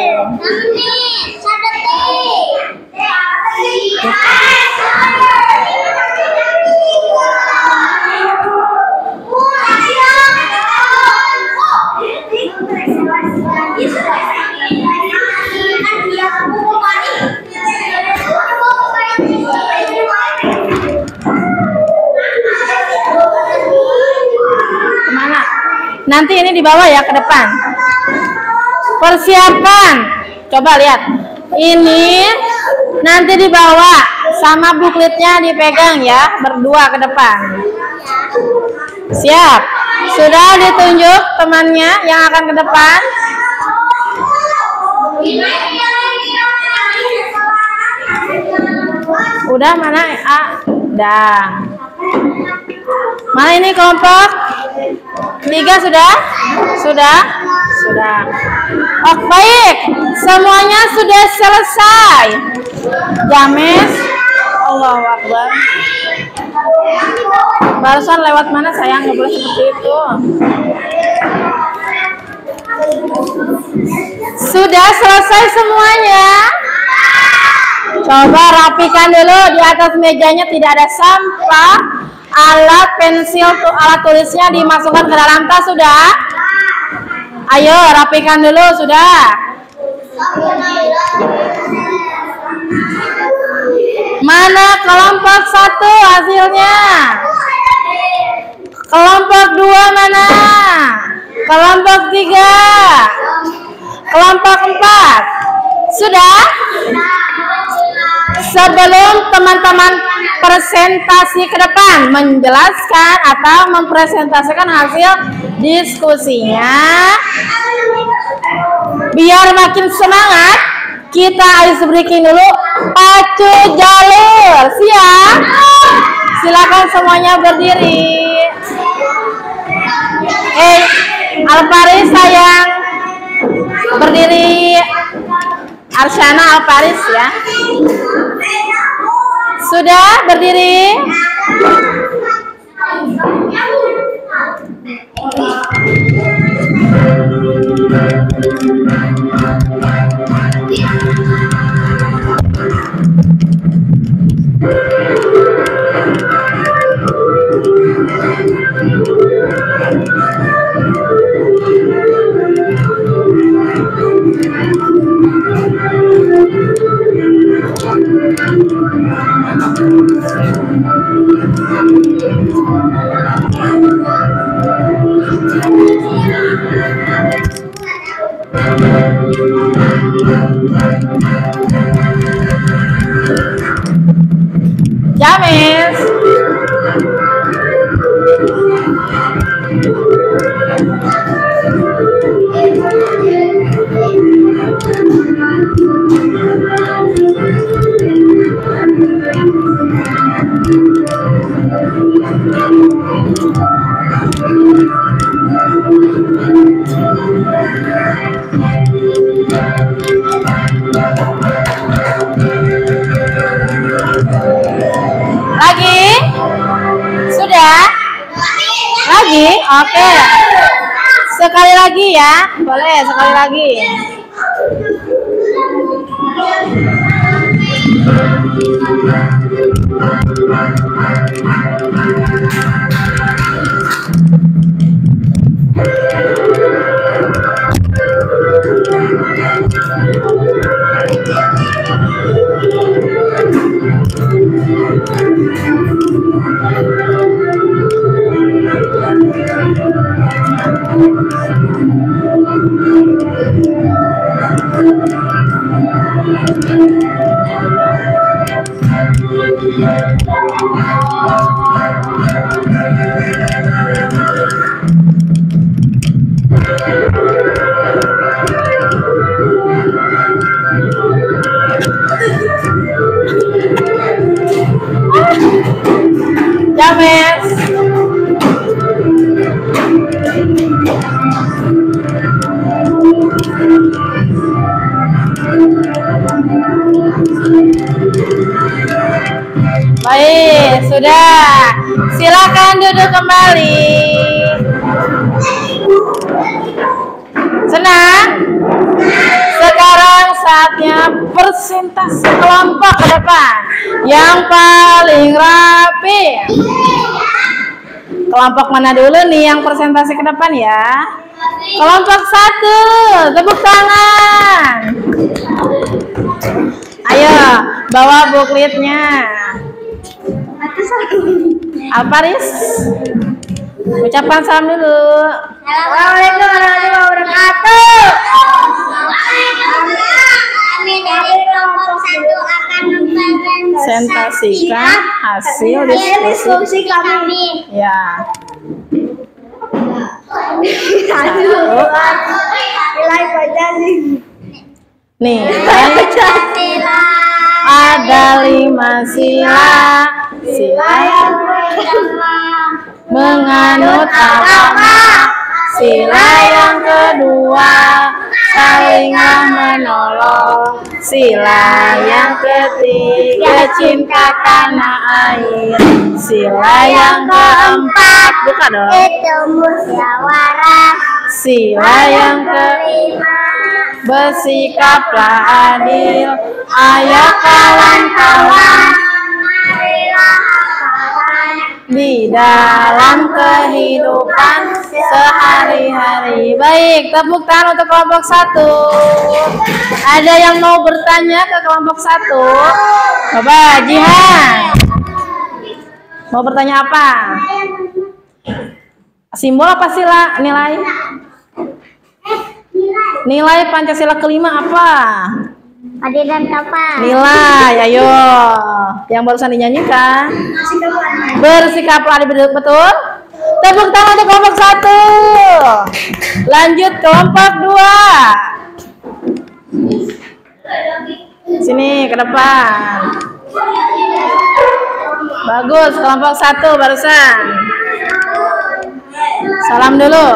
Kemana? Nanti ini dibawa ya ke depan. Persiapan. Coba lihat. Ini nanti dibawa sama buklitnya dipegang ya, berdua ke depan. Siap. Sudah ditunjuk temannya yang akan ke depan? Udah mana? Udah. Mana ini kelompok 3 sudah? Sudah? Sudah. Oh, baik. Semuanya sudah selesai. James. Allahu Akbar. Barusan lewat mana sayang, nggak boleh seperti itu. Sudah selesai semuanya? Coba rapikan dulu, di atas mejanya tidak ada sampah. Alat pensil alat tulisnya dimasukkan ke dalam tas sudah? Ayo rapikan dulu sudah. Mana kelompok 1 hasilnya? Kelompok 2 mana? Kelompok 3? Kelompok 4? Sudah? Sebelum teman-teman presentasi ke depan, menjelaskan atau mempresentasikan hasil diskusinya, biar makin semangat, kita ice breaking dulu, pacu jalur. Siap? Silakan semuanya berdiri. Alparis sayang, berdiri. Arsyana Alparis ya. Sudah berdiri? James. Lagi? Sudah? Lagi? Oke. Sekali lagi ya. Boleh sekali lagi. James. Baik, sudah. Silakan duduk kembali. Senang? Sekarang saatnya persiapan presentasi kelompok ke depan. Yang paling rapi. Kelompok mana dulu nih yang presentasi ke depan ya? Kelompok 1, tepuk tangan. Ayo, bawa buklitnya. Alparis, ucapkan salam dulu. Assalamualaikum warahmatullahi wabarakatuh. Kami dari kelompok 1 akan Presentasikan hasil diskusi kami. Ya. Nilai Pancasila. Nih, ada 5 sila. Sila yang menganut agama. Sila yang kedua, salinglah menolong. Sila yang ketiga, cinta tanah air. Sila yang keempat, buka dong. Itu musyawarah. Sila yang kelima, bersikaplah adil. Ayo kawan-kawan, di dalam kehidupan sehari-hari. Baik, tepuk tangan untuk kelompok 1. Ada yang mau bertanya ke kelompok 1? Coba, Jihan. Mau bertanya apa? Simbol apa sila? Nilai? Nilai Pancasila kelima apa? Adil dan kapan? Nilai, ayo. Yang barusan dinyanyikan. Bersikaplah adil, betul? Tepuk tangan untuk kelompok 1. Lanjut kelompok 2. Sini ke depan. Bagus, kelompok 1 barusan. Salam dulu.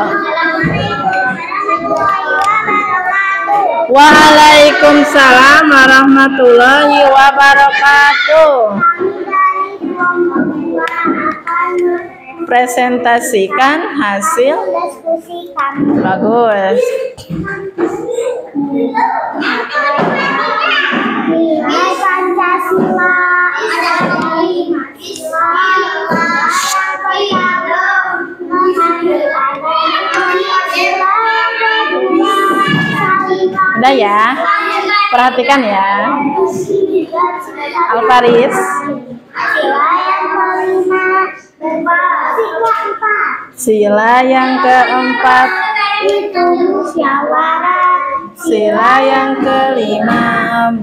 Waalaikumsalam warahmatullahi wabarakatuh. Presentasikan hasil diskusi kami. bagus. Nilai Pancasila adalah 5 sila. Udah ya, perhatikan ya. Alparis. Sila yang keempat, itu musyawarah. sila yang kelima,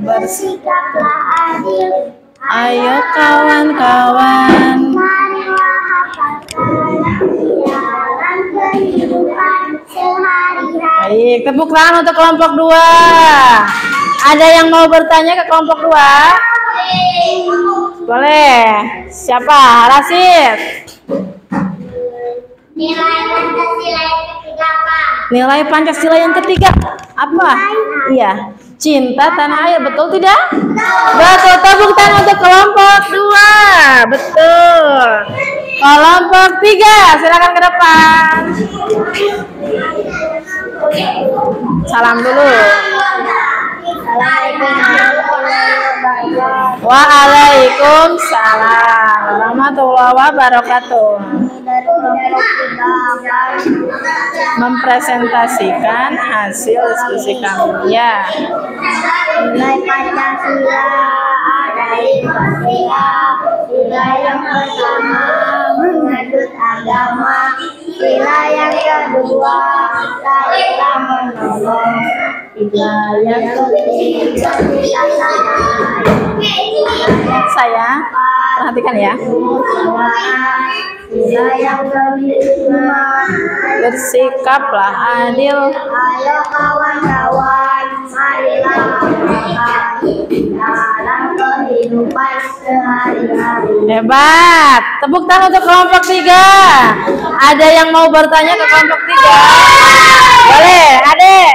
Bersikaplah adil. ayo kawan-kawan. Marilah hafalkan dalam kehidupan sehari-hari. Baik, tepuk tangan untuk kelompok 2. Ada yang mau bertanya ke kelompok 2? Boleh. Siapa? Rasid. Nilai Pancasila yang ketiga apa? Nilai Pancasila yang ketiga apa? Iya, cinta tanah air, betul tidak? Betul. Tepuk tangan untuk kelompok 2. Betul. Kelompok 3, silakan ke depan. Salam dulu. Waalaikumsalam warahmatullahi wabarakatuh. Mempresentasikan hasil diskusi kami. Ya. Nilai Pancasila ada 5 sila. Sila yang pertama menganut agama. Sila yang kedua salinglah menolong. Sila yang ketiga cinta tanah air. Sayang, perhatikan ya. Sila yang kelima, Bersikaplah adil. ayo kawan-kawan, marilah dalam kehidupan sehari-hari. Hebat. Tepuk tangan untuk kelompok 3. Ada yang mau bertanya ke kelompok 3? Boleh, Adel.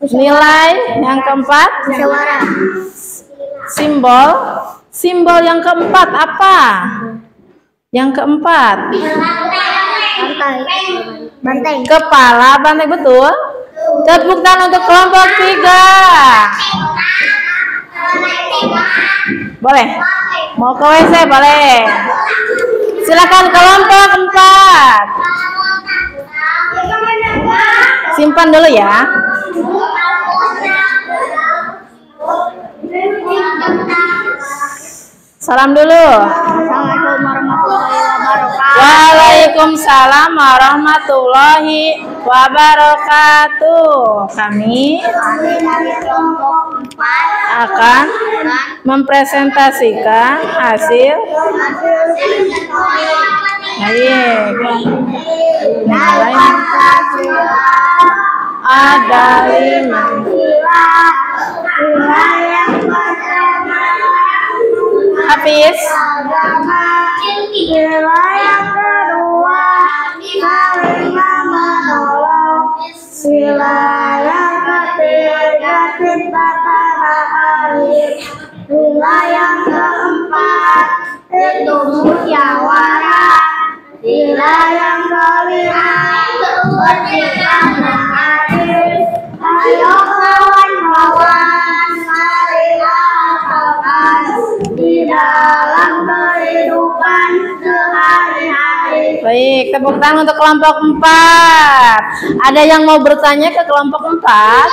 Nilai yang keempat, Musyawarah. simbol yang keempat apa? Yang keempat, Banteng. Banteng. kepala banteng, betul? Tepuk tangan untuk kelompok 3. Boleh? Mau ke WC boleh. Silakan kelompok 4. Simpan dulu ya. Salam dulu. Assalamualaikum warahmatullahi wabarakatuh. Waalaikumsalam warahmatullahi wabarakatuh. Kami Dari kelompok 4 akan mempresentasikan hasil baik. Nilai ada 5. Hafiz. Nilai yang kedua, saling menolong. Sila yang ketiga, cinta tanah air. Sila yang keempat, itu musyawarah. Sila yang kelima, bersikap adil. Ayo kawan-kawan, marilah hafalkan di dalam kehidupan sehari-hari. Baik, tepuk tangan untuk kelompok 4. Ada yang mau bertanya ke kelompok 4?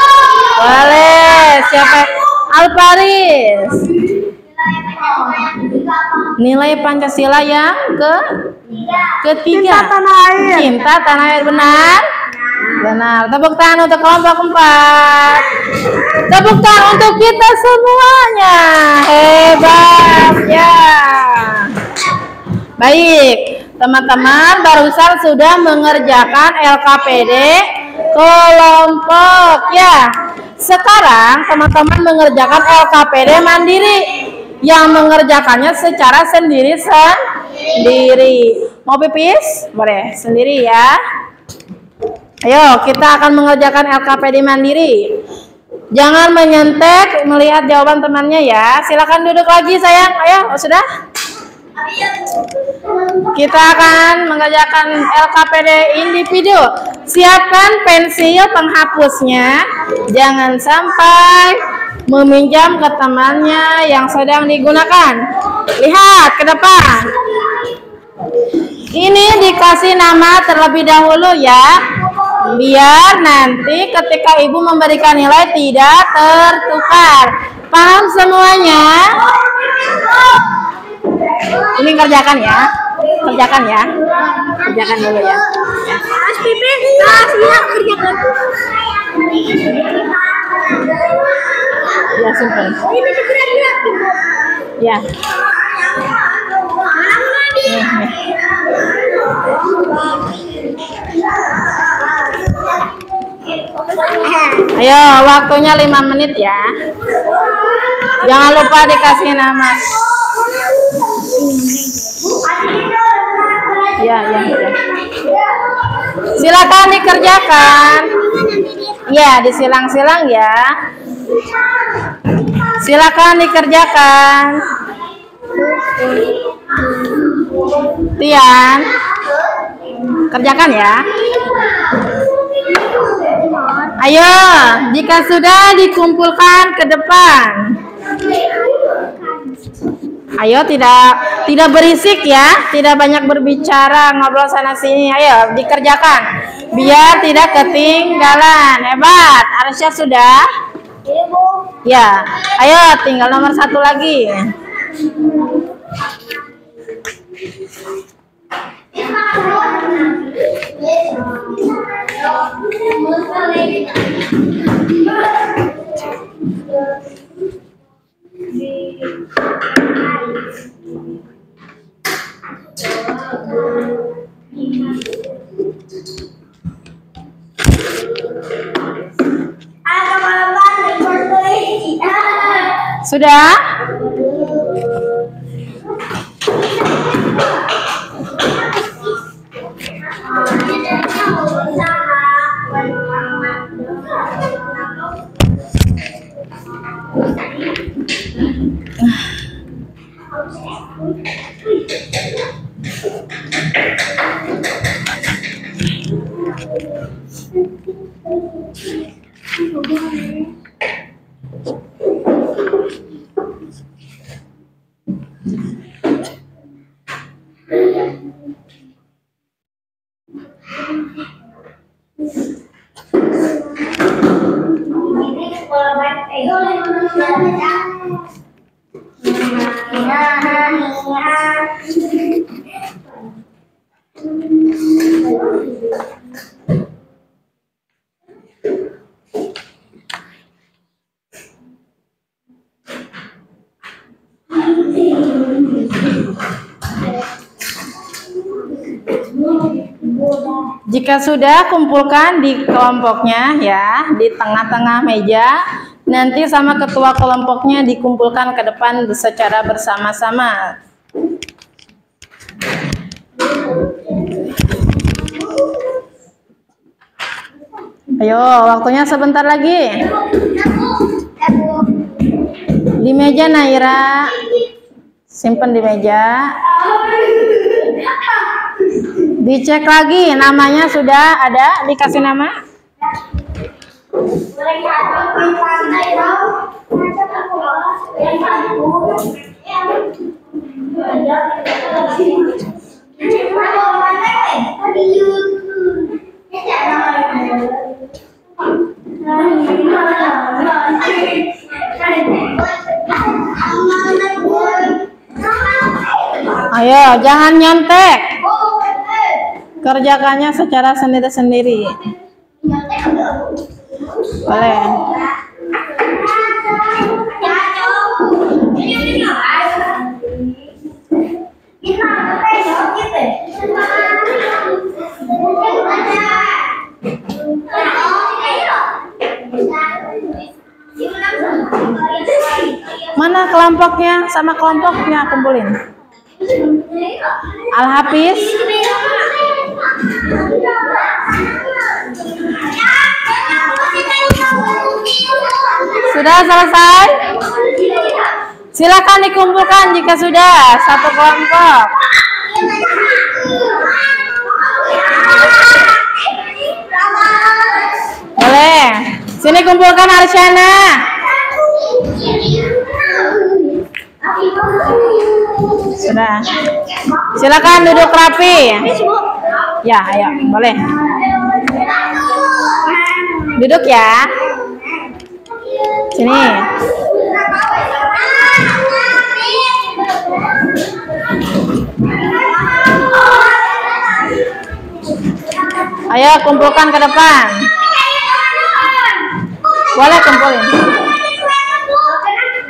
Boleh. Siapa? Alparis. Nilai Pancasila yang ketiga. Cinta tanah air, benar? Benar. Tepuk tangan untuk kelompok 4. Tepuk tangan untuk kita semuanya. Hebat ya. Baik, teman-teman barusan sudah mengerjakan LKPD kelompok ya. Sekarang teman-teman mengerjakan LKPD mandiri, yang mengerjakannya secara sendiri. Mau pipis? Boleh sendiri ya. Ayo, kita akan mengerjakan LKPD mandiri. Jangan menyentek melihat jawaban temannya ya. Silakan duduk lagi sayang. Ayo, sudah? Kita akan mengerjakan LKPD individu. Siapkan pensil penghapusnya. Jangan sampai meminjam ke temannya yang sedang digunakan. Lihat ke depan. Ini dikasih nama terlebih dahulu ya, biar nanti ketika ibu memberikan nilai tidak tertukar. Paham semuanya? Ini kerjakan ya, kerjakan dulu ya. Mas Pipi, Mas Lihat kerjakan. Ya simpen. Ini keren-keren. Ya. Ayo, waktunya 5 menit ya. Jangan lupa dikasih nama. Ya. Silakan dikerjakan. Ya, disilang-silang ya. Silakan dikerjakan. Tian, kerjakan ya. Ayo, jika sudah dikumpulkan ke depan. Ayo, tidak berisik ya, tidak banyak berbicara, ngobrol sana sini. Ayo, dikerjakan biar tidak ketinggalan. Hebat. Arsya sudah? Ya. Ayo, tinggal nomor 1 lagi. Sudah? Jika sudah, kumpulkan di kelompoknya ya, di tengah-tengah meja. Nanti sama ketua kelompoknya dikumpulkan ke depan secara bersama-sama. Ayo, waktunya sebentar lagi. Di meja, Naira. Simpan di meja. Dicek lagi, namanya sudah ada, dikasih nama. Ayo, jangan nyontek. Kerjakannya secara sendiri-sendiri. Boleh. Mana kelompoknya? Sama kelompoknya kumpulin. Al-Hafiz. Sudah selesai? Silakan dikumpulkan jika sudah satu kelompok. Boleh. Sini kumpulkan Arsyana. Sudah. Silakan duduk rapi. Ya, ayo, boleh. Duduk ya. Sini. Ayo kumpulkan ke depan. Boleh kumpulin.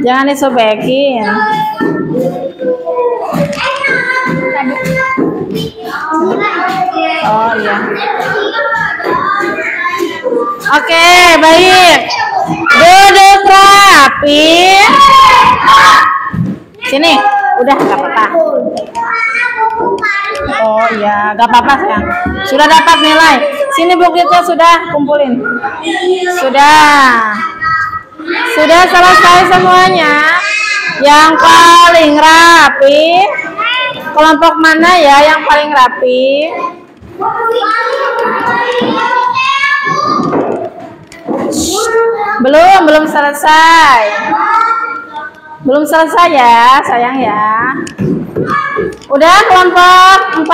Jangan disobekin. Oh iya. Oke, baik. Duduk rapi. Sini, udah gak apa-apa. Oh iya, gak apa-apa sayang. Sudah dapat nilai. Sini bukunya sudah kumpulin. Sudah. Sudah selesai semuanya. Yang paling rapi. Kelompok mana ya yang paling rapi? Belum selesai. Belum selesai ya, sayang ya. Udah kelompok 4?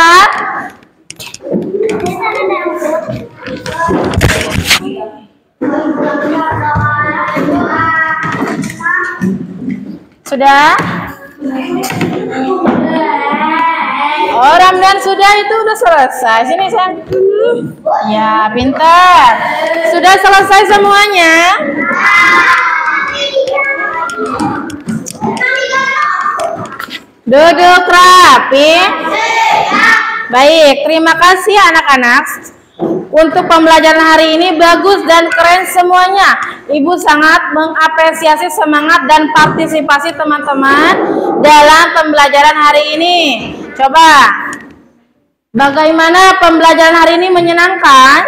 Sudah? Oh, Ramdan sudah, itu udah selesai. Sini sayang. Ya, pintar. Sudah selesai semuanya? Duduk rapi. Baik, terima kasih anak-anak. Untuk pembelajaran hari ini bagus dan keren semuanya. Ibu sangat mengapresiasi semangat dan partisipasi teman-teman dalam pembelajaran hari ini. Coba, bagaimana pembelajaran hari ini menyenangkan?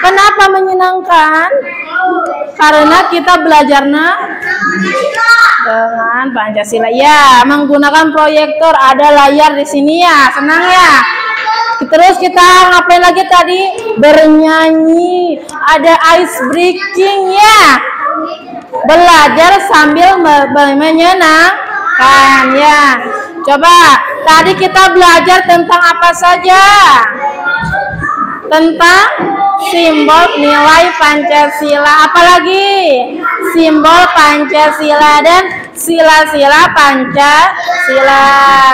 Kenapa menyenangkan? Karena kita belajarnya dengan Pancasila. Ya, menggunakan proyektor, ada layar di sini ya. Senang ya? Terus kita ngapain lagi tadi? Bernyanyi. ada ice breaking ya. Belajar sambil menyenangkan ya. Coba tadi kita belajar tentang apa saja? Tentang simbol nilai Pancasila. Apalagi simbol Pancasila dan sila-sila Pancasila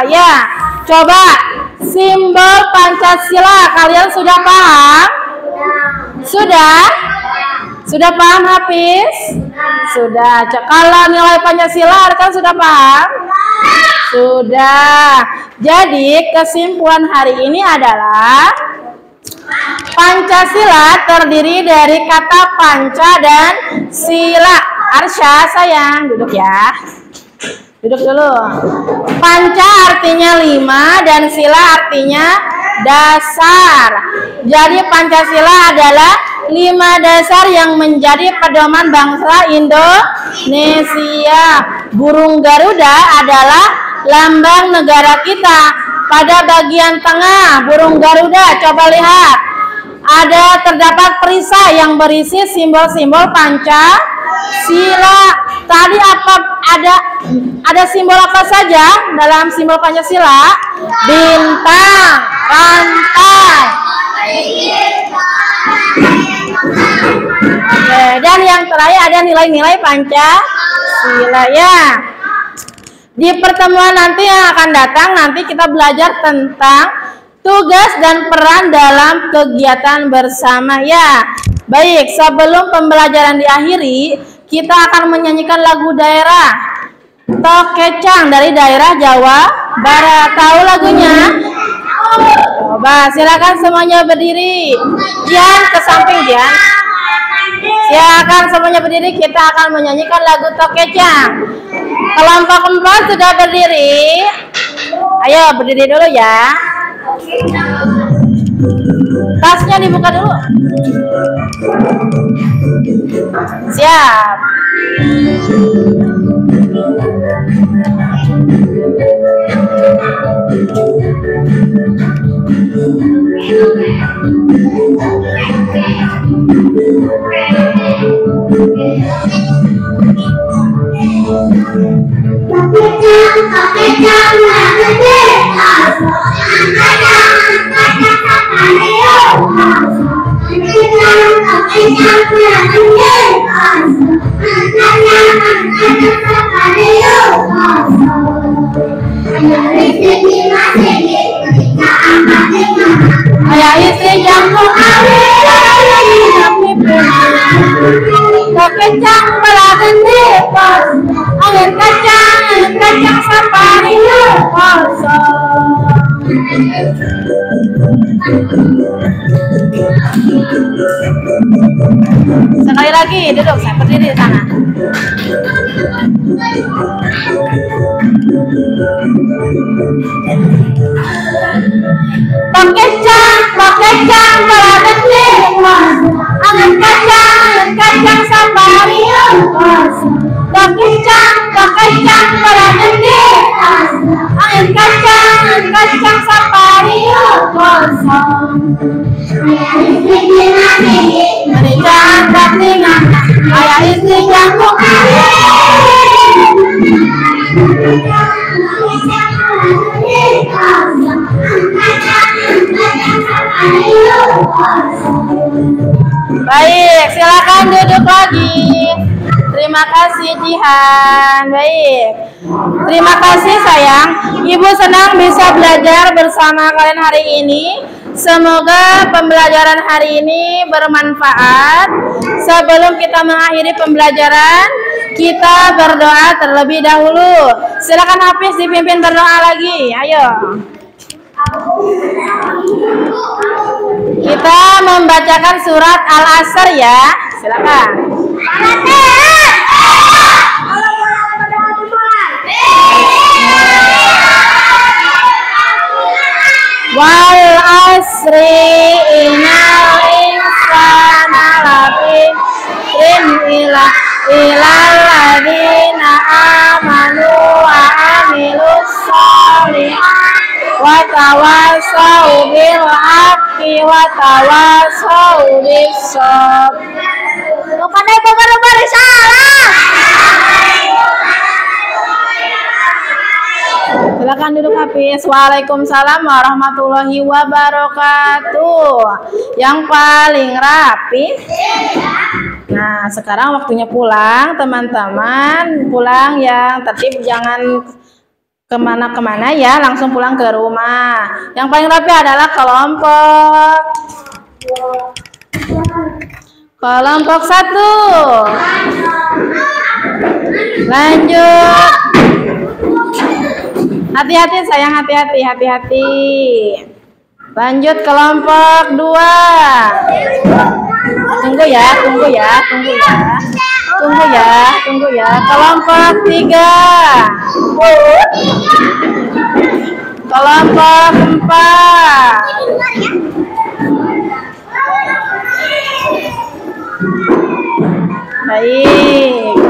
ya. Coba simbol Pancasila kalian sudah paham? Sudah paham Hafiz? Sudah. Kalau nilai Pancasila kan sudah paham? Sudah. Jadi kesimpulan hari ini adalah Pancasila terdiri dari kata panca dan sila. Arsya sayang, duduk ya. Duduk dulu. Panca artinya 5 dan sila artinya dasar. Jadi Pancasila adalah 5 dasar yang menjadi pedoman bangsa Indonesia. Burung Garuda adalah lambang negara kita. Pada bagian tengah burung Garuda, coba lihat. Terdapat perisai yang berisi simbol-simbol Pancasila. Tadi ada simbol apa saja dalam simbol Pancasila? Bintang, rantai. Oke, dan yang terakhir ada nilai-nilai Pancasila ya. Di pertemuan nanti yang akan datang, nanti kita belajar tentang tugas dan peran dalam kegiatan bersama ya. Baik, sebelum pembelajaran diakhiri, kita akan menyanyikan lagu daerah Tokecang dari daerah Jawa Barat. Tahu lagunya? Coba silakan semuanya berdiri. Jian ke samping Jian. Silakan semuanya berdiri, kita akan menyanyikan lagu Tokecang. Kelompok 4 sudah berdiri. Ayo berdiri dulu ya. Tasnya dibuka dulu. Siap. Ayah istri jambu Tokecang beladen di pos, angin kacang safari kosong. Sekali lagi duduk, saya berdiri di sana. Tokecang beladen di pos, angin kacang safari kosong. Tokecang beladen di pos, angin kacang safari kosong. Menikah tinggal, ayah istri jangkuk Baik, silakan duduk lagi. Terima kasih Jihan. Baik, terima kasih sayang. Ibu senang bisa belajar bersama kalian hari ini. Semoga pembelajaran hari ini bermanfaat. Sebelum kita mengakhiri pembelajaran, kita berdoa terlebih dahulu. Silakan Hafiz dipimpin berdoa lagi. Ayo. Kita membacakan surat Al-Asr ya. Silakan. Wal asri innal insana lafi ilal ladina amanu wa amilus sholihat wa tawasau bil haqqi wa tawasau bis sabr. Pandai babar salah. Silakan duduk Hafiz. Waalaikumsalam warahmatullahi wabarakatuh. Yang paling rapi. Nah, sekarang waktunya pulang, teman-teman. Pulang yang tertib, jangan kemana-kemana ya, langsung pulang ke rumah. Yang paling rapi adalah kelompok 1. Lanjut. Hati-hati sayang, hati-hati. Lanjut kelompok 2. Tunggu ya. Kelompok 3. Kelompok 4. Baik.